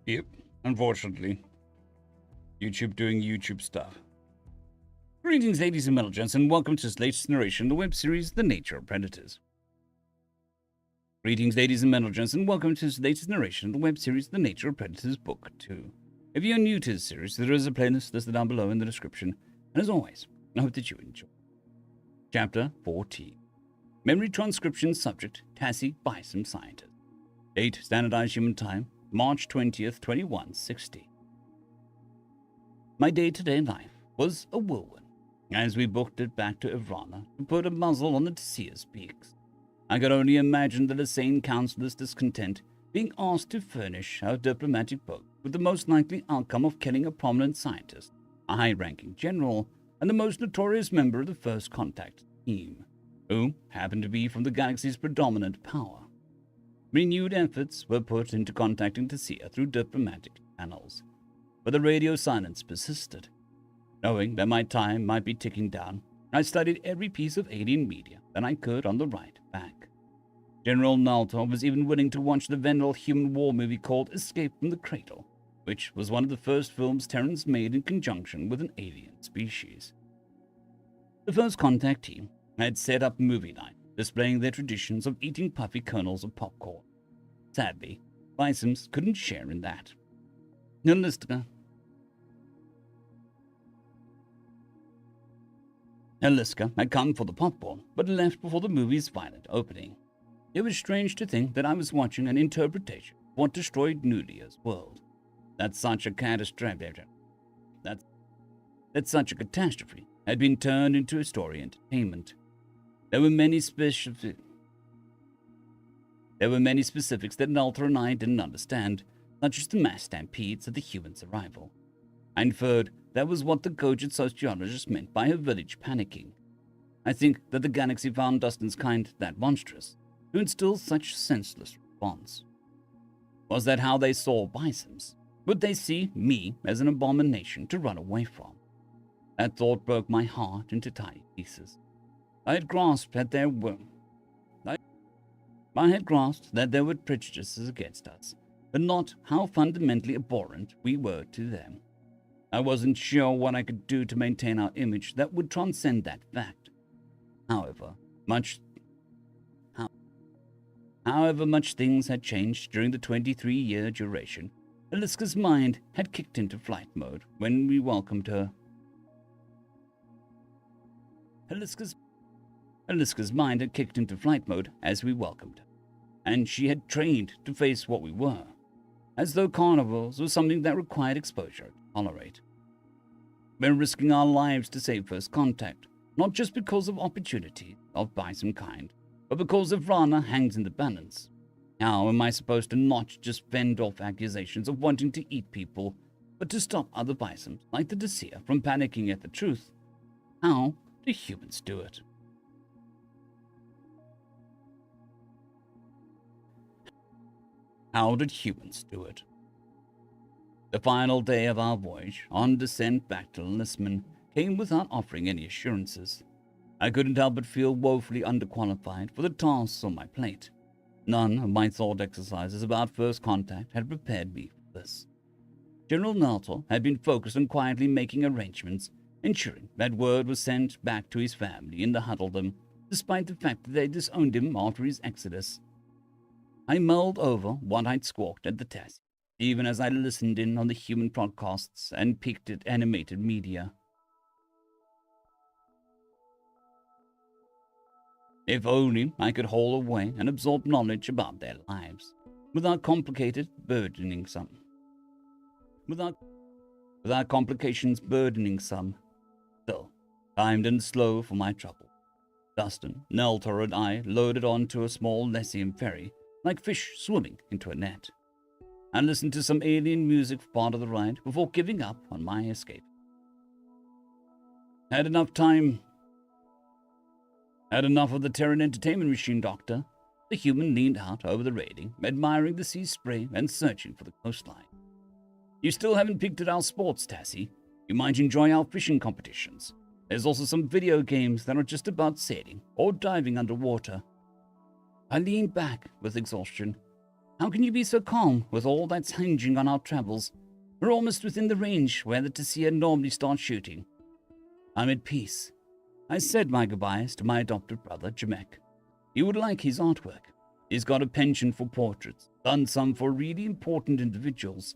Yep, unfortunately. YouTube doing YouTube stuff. Greetings, ladies and gents, and welcome to this latest narration in the web series, The Nature of Predators. Greetings, ladies and gents, and welcome to this latest narration in the web series, The Nature of Predators, Book 2. If you're new to this series, there is a playlist listed down below in the description, and as always, I hope that you enjoy. Chapter 14. Memory Transcription Subject, Tacia Bison Scientist. Date, Standardized Human Time, March 20th, 2160. My day-to-day life was a whirlwind, as we booked it back to Ivrana to put a muzzle on the Tacia's beaks. I could only imagine the sane counselor's discontent being asked to furnish our diplomatic book with the most likely outcome of killing a prominent scientist, a high-ranking general, and the most notorious member of the First Contact team, who happened to be from the galaxy's predominant power. Renewed efforts were put into contacting Tacia through diplomatic channels, but the radio silence persisted. Knowing that my time might be ticking down, I studied every piece of alien media that I could on the ride back. General Naltor was even willing to watch the venerable human war movie called Escape from the Cradle, which was one of the first films Terrans made in conjunction with an alien species. The First Contact team had set up movie night, displaying their traditions of eating puffy kernels of popcorn. Sadly, Bicems couldn't share in that. Eliska had come for the popcorn, but left before the movie's violent opening. It was strange to think that I was watching an interpretation of what destroyed Nulia's world. That such a catastrophe had been turned into a story entertainment. There were many specifics that Naltor and I didn't understand, such as the mass stampedes at the humans' arrival. I inferred that was what the cogent sociologist meant by her village panicking. I think that the galaxy found Dustin's kind that monstrous, to instill such senseless response. Was that how they saw Bicems? Would they see me as an abomination to run away from? That thought broke my heart into tiny pieces. I had grasped that there were prejudices against us, but not how fundamentally abhorrent we were to them. I wasn't sure what I could do to maintain our image that would transcend that fact. However much things had changed during the 23-year duration, Eliska's mind had kicked into flight mode when we welcomed her. Eliska's mind had kicked into flight mode as we welcomed her, and she had trained to face what we were, as though carnivores was something that required exposure to tolerate. We're risking our lives to save First Contact, not just because of opportunity of bison kind, but because Ivrana hangs in the balance. How am I supposed to not just fend off accusations of wanting to eat people, but to stop other bisons like the Tacia from panicking at the truth? How do humans do it? How did humans do it? The final day of our voyage, on descent back to Lisman, came without offering any assurances. I couldn't help but feel woefully underqualified for the tasks on my plate. None of my thought exercises about First Contact had prepared me for this. General Naltor had been focused on quietly making arrangements, ensuring that word was sent back to his family in the Huddledom, despite the fact that they disowned him after his exodus. I mulled over what I'd squawked at the Tacia, even as I listened in on the human broadcasts and peeked at animated media. If only I could haul away and absorb knowledge about their lives. without complicated, burdening some. Without complications burdening some. Still, timed and slow for my trouble. Dustin, Neltor, and I loaded onto a small Lessium ferry, like fish swimming into a net, and listened to some alien music for part of the ride before giving up on my escape. Had enough of the Terran entertainment machine, Doctor. The human leaned out over the railing, admiring the sea spray and searching for the coastline. You still haven't peeked at our sports, Tacia. You might enjoy our fishing competitions. There's also some video games that are just about sailing or diving underwater. I leaned back with exhaustion. How can you be so calm with all that's hinging on our travels? We're almost within the range where the Tacia normally starts shooting. I'm at peace. I said my goodbyes to my adopted brother, Jamek. You would like his artwork. He's got a penchant for portraits, done some for really important individuals.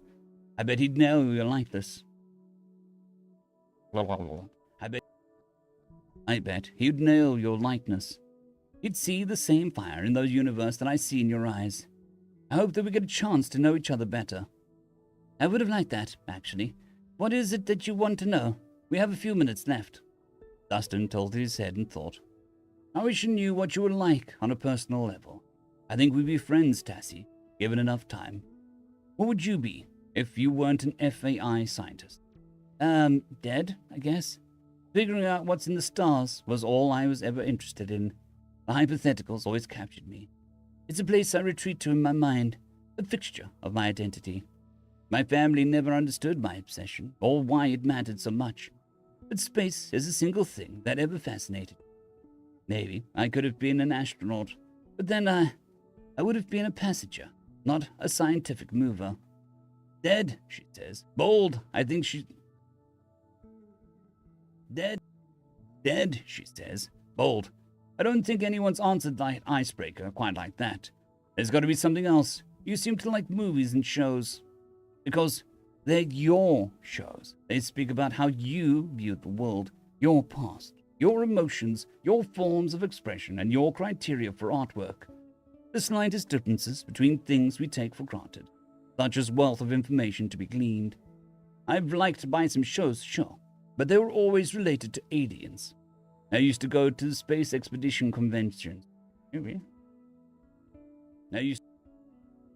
I bet he'd nail your likeness. I bet he'd nail your likeness. He'd see the same fire in the universe that I see in your eyes. I hope that we get a chance to know each other better. I would have liked that, actually. What is it that you want to know? We have a few minutes left. Dustin tilted his head and thought. I wish I knew what you were like on a personal level. I think we'd be friends, Tacia, given enough time. What would you be if you weren't an FAI scientist? Dead, I guess. Figuring out what's in the stars was all I was ever interested in. The hypotheticals always captured me. It's a place I retreat to in my mind, a fixture of my identity. My family never understood my obsession, or why it mattered so much. But space is a single thing that ever fascinated me. Maybe I could have been an astronaut, but then I would have been a passenger, not a scientific mover. Dead, she says. Bold, I think she... Dead, she says. Bold. I don't think anyone's answered that icebreaker quite like that. There's got to be something else. You seem to like movies and shows. Because they're your shows. They speak about how you viewed the world, your past, your emotions, your forms of expression, and your criteria for artwork. The slightest differences between things we take for granted, such as wealth of information to be gleaned. I've liked by some shows, sure, but they were always related to aliens. I used to go to the space expedition conventions. I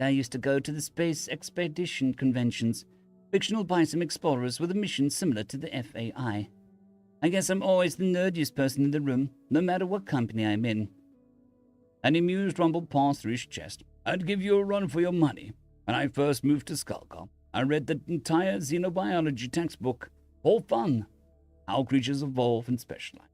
used to go to the space expedition conventions, fictional by some explorers with a mission similar to the FAI. I guess I'm always the nerdiest person in the room, no matter what company I'm in. An amused rumble passed through his chest. I'd give you a run for your money. When I first moved to Skulker, I read the entire xenobiology textbook. All fun. How creatures evolve and specialize.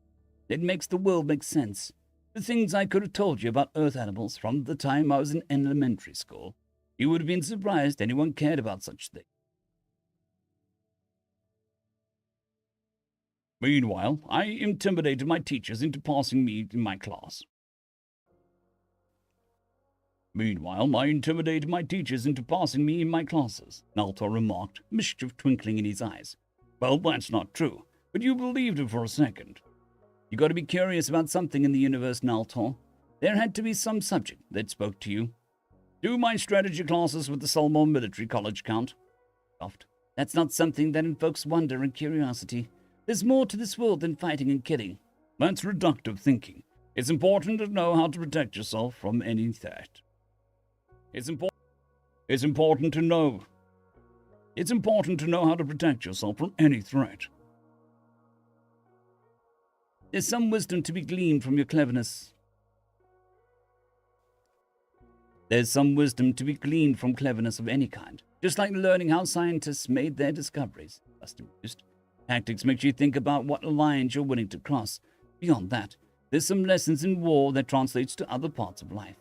It makes the world make sense. The things I could have told you about Earth animals from the time I was in elementary school. You would have been surprised anyone cared about such things. Meanwhile, I intimidated my teachers into passing me in my class. Naltor remarked, mischief twinkling in his eyes. Well, that's not true, but you believed it for a second. You got to be curious about something in the universe, Naltor. There had to be some subject that spoke to you. Do my strategy classes with the Solmor Military College count? Soft. That's not something that invokes wonder and curiosity. There's more to this world than fighting and killing. That's reductive thinking. It's important to know how to protect yourself from any threat. It's important to know how to protect yourself from any threat. There's some wisdom to be gleaned from your cleverness. There's some wisdom to be gleaned from cleverness of any kind, just like learning how scientists made their discoveries. Dustin mused. Tactics makes you think about what lines you're willing to cross. Beyond that, there's some lessons in war that translates to other parts of life.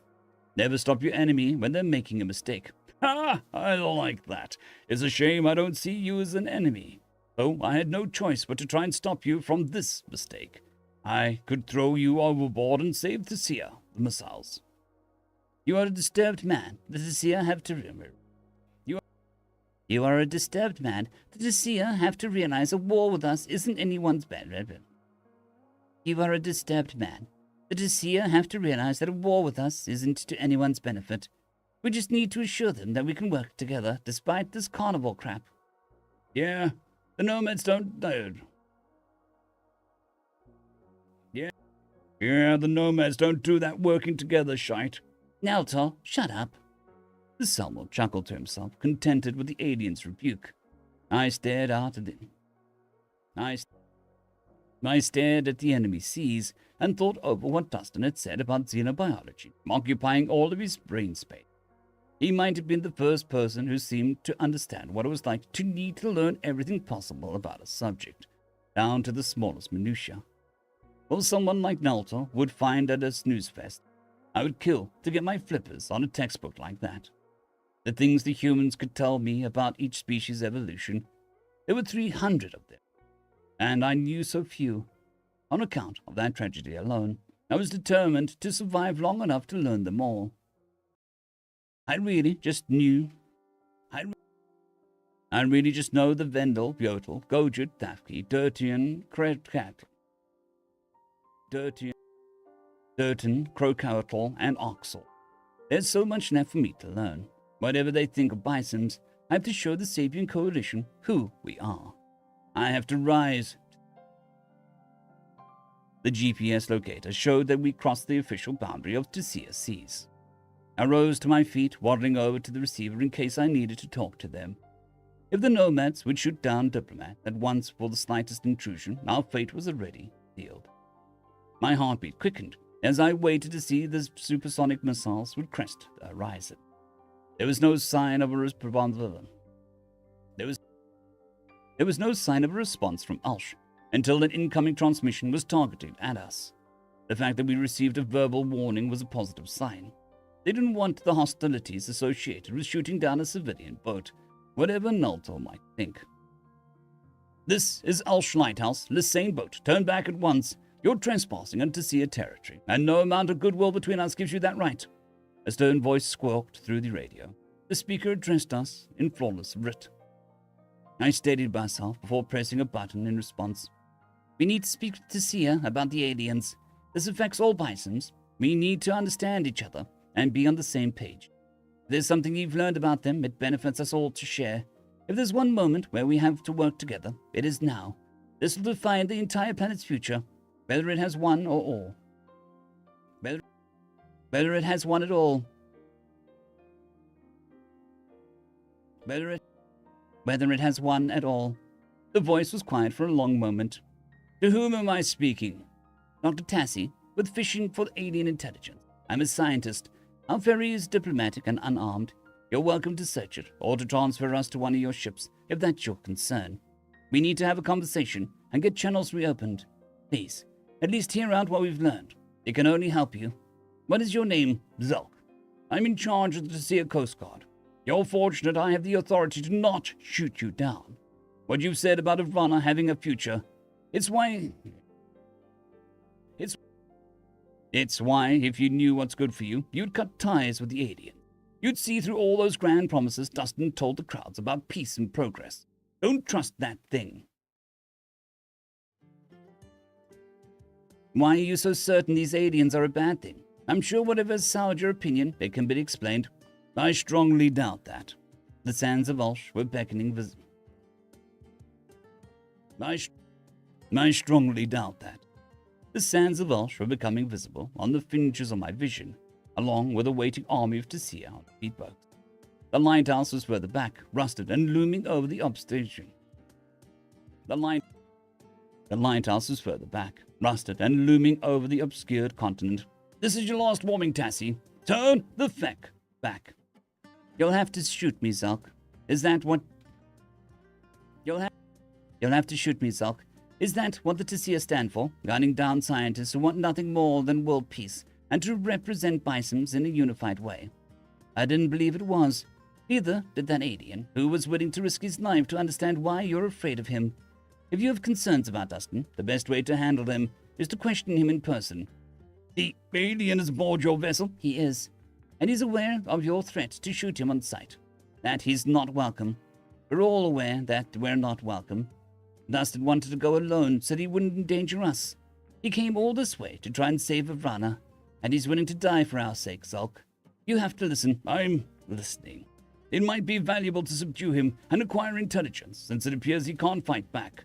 Never stop your enemy when they're making a mistake. Ha! I like that. It's a shame I don't see you as an enemy. So I had no choice but to try and stop you from this mistake. I could throw you overboard and save Tacia, the missiles. You are a disturbed man. The Tacia have to remember. You are a disturbed man. The Tacia have to realize a war with us isn't anyone's benefit. You are a disturbed man. The Tacia have to realize that a war with us isn't to anyone's benefit. We just need to assure them that we can work together despite this carnival crap.
Yeah, the nomads don't... Yeah, the nomads don't do that working together shite.
Naltor, shut up.
The Selmo chuckled to himself, contented with the alien's rebuke. I stared at the enemy seas and thought over what Dustin had said about xenobiology, occupying all of his brain space. He might have been the first person who seemed to understand what it was like to need to learn everything possible about a subject, down to the smallest minutiae. Or someone like Naltor would find at a snooze fest. I would kill to get my flippers on a textbook like that. The things the humans could tell me about each species' evolution. There were 300 of them, and I knew so few. On account of that tragedy alone, I was determined to survive long enough to learn them all. I really just know the Vendel, Bjotel, Gojut, Thafki, Dirtian, Durton, Crocotl, and Oxel. There's so much left for me to learn. Whatever they think of Bisons, I have to show the Sapien Coalition who we are. I have to rise. The GPS locator showed that we crossed the official boundary of Tacia seas. I rose to my feet, waddling over to the receiver in case I needed to talk to them. If the nomads would shoot down Diplomat at once for the slightest intrusion, our fate was already sealed. My heartbeat quickened as I waited to see the supersonic missiles would crest the horizon. There was no sign of a response from Ulsh until an incoming transmission was targeted at us. The fact that we received a verbal warning was a positive sign. They didn't want the hostilities associated with shooting down a civilian boat, whatever Naltor might think. This is Ulsh Lighthouse, Lysane boat. Turn back at once. You're trespassing into Tacia territory, and no amount of goodwill between us gives you that right. A stern voice squawked through the radio. The speaker addressed us in flawless writ. I steadied myself before pressing a button in response. We need to speak to Tacia about the aliens. This affects all Bisons. We need to understand each other and be on the same page. If there's something you've learned about them, it benefits us all to share. If there's one moment where we have to work together, it is now. This will define the entire planet's future, whether it has one or all. Whether it has one at all. Whether it has one at all. The voice was quiet for a long moment. To whom am I speaking? Dr. Tacia, with fishing for alien intelligence. I'm a scientist. Our ferry is diplomatic and unarmed. You're welcome to search it, or to transfer us to one of your ships, if that's your concern. We need to have a conversation and get channels reopened. Please, at least hear out what we've learned. It can only help you. What is your name? Zulk. I'm in charge of the Tacia Coast Guard. You're fortunate I have the authority to not shoot you down. What you've said about Ivana having a future, it's why, if you knew what's good for you, you'd cut ties with the alien. You'd see through all those grand promises Dustin told the crowds about peace and progress. Don't trust that thing. Why are you so certain these aliens are a bad thing? I'm sure whatever's soured your opinion, it can be explained. I strongly doubt that. The sands of Ulsh were beckoning visible. I strongly doubt that. The sands of Ulsh were becoming visible on the fringes of my vision, along with a waiting army of Tacia on speedboats. The lighthouse was further back, rusted and looming over the obstruction. The lighthouse was further back, rusted and looming over the obscured continent. This is your last warning, Tacia. Turn the feck back. You'll have to shoot me, Zulk. Is that what... You'll have to shoot me, Zulk. Is that what the Tacia stand for? Gunning down scientists who want nothing more than world peace and to represent Bisons in a unified way. I didn't believe it was. Neither did that alien, who was willing to risk his life to understand why you're afraid of him. If you have concerns about Dustin, the best way to handle them is to question him in person. The alien is aboard your vessel? He is. And he's aware of your threat to shoot him on sight. That he's not welcome. We're all aware that we're not welcome. Dustin wanted to go alone so that he wouldn't endanger us. He came all this way to try and save Ivana, and he's willing to die for our sake, Zulk.
You have to listen. I'm listening. It might be valuable to subdue him and acquire intelligence, since it appears he can't fight back.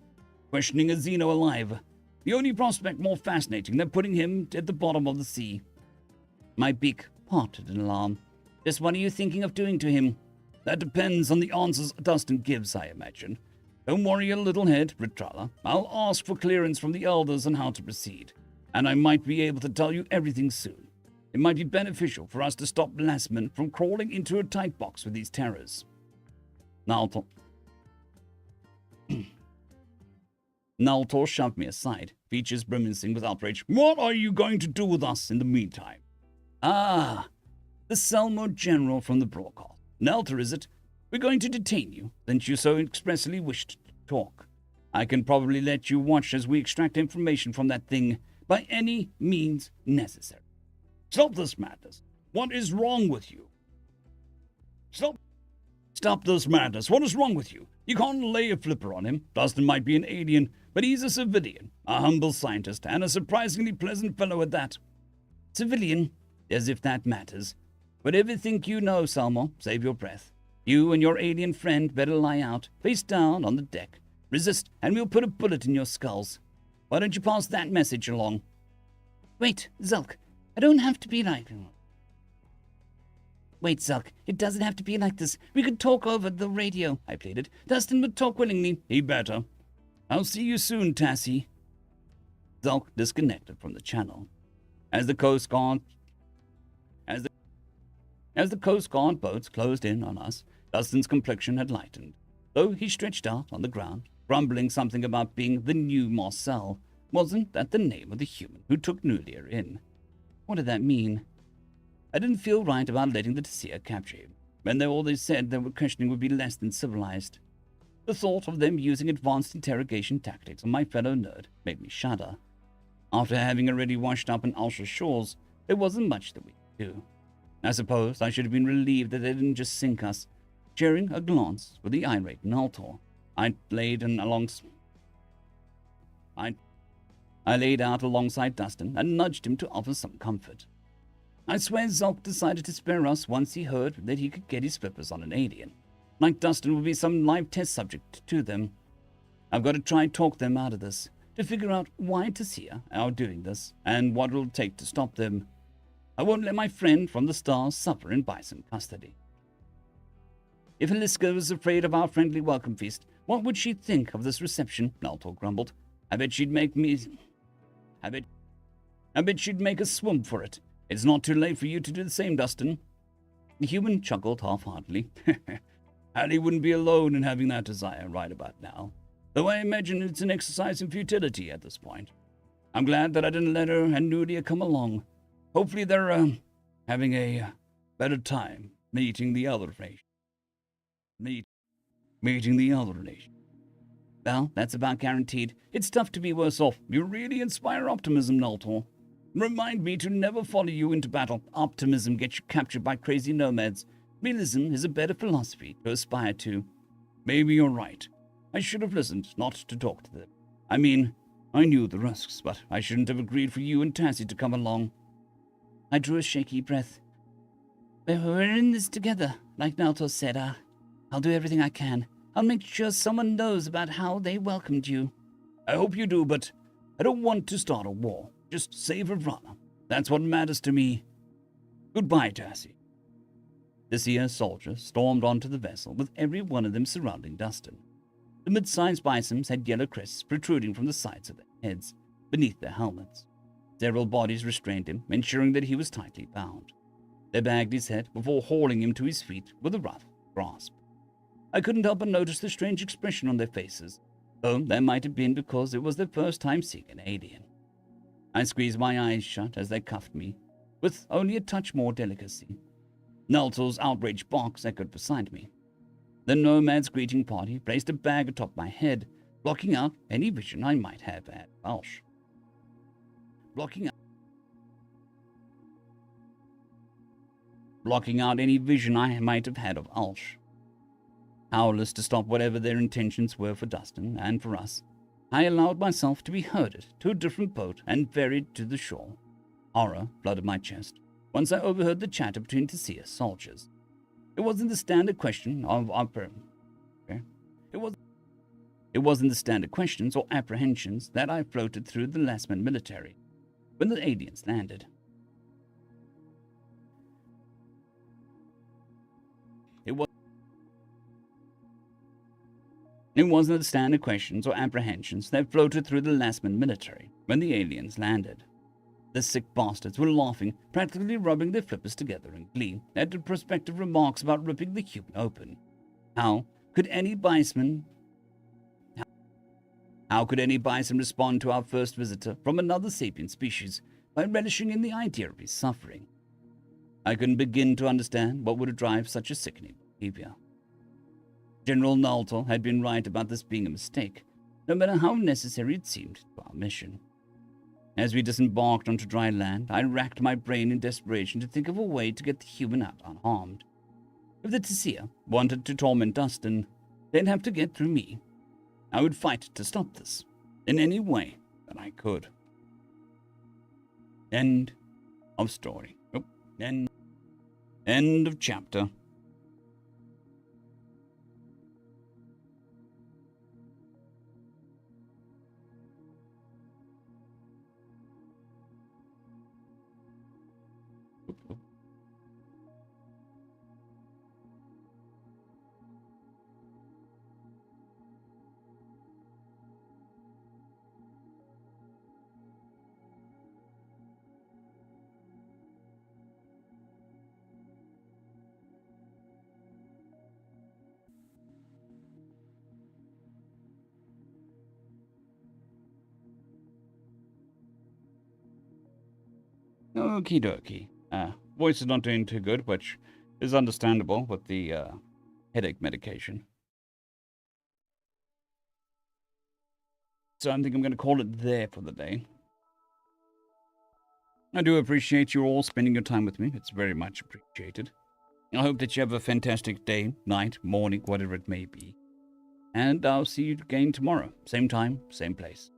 Questioning a Xeno alive. The only prospect more fascinating than putting him at the bottom of the sea. My beak parted in alarm. Just what are you thinking of doing to him? That depends on the answers Dustin gives, I imagine. Don't worry your little head, Ritrala. I'll ask for clearance from the elders on how to proceed, and I might be able to tell you everything soon. It might be beneficial for us to stop Lassman from crawling into a tight box with these terrors. Naltor shoved me aside, features grimacing with outrage. What are you going to do with us in the meantime? Ah, the Selmo General from the broadcast. Nelter, is it? We're going to detain you, since you so expressly wished to talk. I can probably let you watch as we extract information from that thing by any means necessary. Stop this madness. What is wrong with you? Stop this madness. What is wrong with you? You can't lay a flipper on him. Dustin might be an alien, but he's a civilian, a humble scientist, and a surprisingly pleasant fellow at that. Civilian? As if that matters. Whatever think you know, Salmo, save your breath. You and your alien friend better lie out, face down on the deck. Resist, and we'll put a bullet in your skulls. Why don't you pass that message along? Wait, Zulk, I don't have to be like... Wait, Zulk, it doesn't have to be like this. We could talk over the radio, I pleaded. Dustin would talk willingly. He better. I'll see you soon, Tacia. Zulk disconnected from the channel. As the Coast Guard boats closed in on us, Dustin's complexion had lightened, though he stretched out on the ground, grumbling something about being the new Marcel. Wasn't that the name of the human who took Nulia in? What did that mean? I didn't feel right about letting the Tacia capture him, when all they said they were questioning would be less than civilized. The thought of them using advanced interrogation tactics on my fellow nerd made me shudder. After having already washed up on Ulster shores, there wasn't much that we could do. I suppose I should have been relieved that they didn't just sink us. Sharing a glance with the irate Naltor, I laid out alongside Dustin and nudged him to offer some comfort. I swear Zulk decided to spare us once he heard that he could get his flippers on an alien. Like Dustin would be some live test subject to them. I've got to try and talk them out of this, to figure out why Tacia are doing this, and what it'll take to stop them. I won't let my friend from the stars suffer in bison custody. If Aliska was afraid of our friendly welcome feast, what would she think of this reception? Naltor grumbled. I bet she'd make us swim for it. It's not too late for you to do the same, Dustin. The human chuckled half-heartedly. Hallie wouldn't be alone in having that desire right about now, though I imagine it's an exercise in futility at this point. I'm glad that I didn't let her and Nudia come along. Hopefully they're having a better time meeting the other nation. Meeting the other nation. Well, that's about guaranteed. It's tough to be worse off. You really inspire optimism, Naltor. Remind me to never follow you into battle. Optimism gets you captured by crazy nomads. Realism is a better philosophy to aspire to. Maybe you're right. I should have listened, not to talk to them. I mean, I knew the risks, but I shouldn't have agreed for you and Tacia to come along. I drew a shaky breath. We're in this together, like Naltor said. I'll do everything I can. I'll make sure someone knows about how they welcomed you. I hope you do, but I don't want to start a war. Just save Avrana. That's what matters to me. Goodbye, Tacia. The Seer soldiers stormed onto the vessel, with every one of them surrounding Dustin. The mid-sized bisons had yellow crests protruding from the sides of their heads, beneath their helmets. Several bodies restrained him, ensuring that he was tightly bound. They bagged his head before hauling him to his feet with a rough grasp. I couldn't help but notice the strange expression on their faces, though that might have been because it was their first time seeing an alien. I squeezed my eyes shut as they cuffed me, with only a touch more delicacy. Naltor's outraged barks echoed beside me. The nomad's greeting party placed a bag atop my head, blocking out any vision I might have at Ulsh. Blocking out any vision I might have had of Ulsh. Powerless to stop whatever their intentions were for Dustin and for us, I allowed myself to be herded to a different boat and ferried to the shore. Horror flooded my chest. once I overheard the chatter between Tacia's soldiers. It wasn't the standard question of It wasn't the standard questions or apprehensions that I floated through the Lasman military when the aliens landed. It wasn't the standard questions or apprehensions that floated through the Lasman military when the aliens landed. The sick bastards were laughing, practically rubbing their flippers together in glee at the prospective remarks about ripping the human open. How could any bison respond to our first visitor from another sapient species by relishing in the idea of his suffering? I couldn't begin to understand what would drive such a sickening behavior. General Nalto had been right about this being a mistake, no matter how necessary it seemed to our mission. As we disembarked onto dry land, I racked my brain in desperation to think of a way to get the human out unharmed. If the Tacia wanted to torment Dustin, they'd have to get through me. I would fight to stop this, in any way that I could. End of story. End of chapter. Okie dokie. Voice is not doing too good, which is understandable with the headache medication. So I think I'm going to call it there for the day. I do appreciate you all spending your time with me. It's very much appreciated. I hope that you have a fantastic day, night, morning, whatever it may be. And I'll see you again tomorrow. Same time, same place.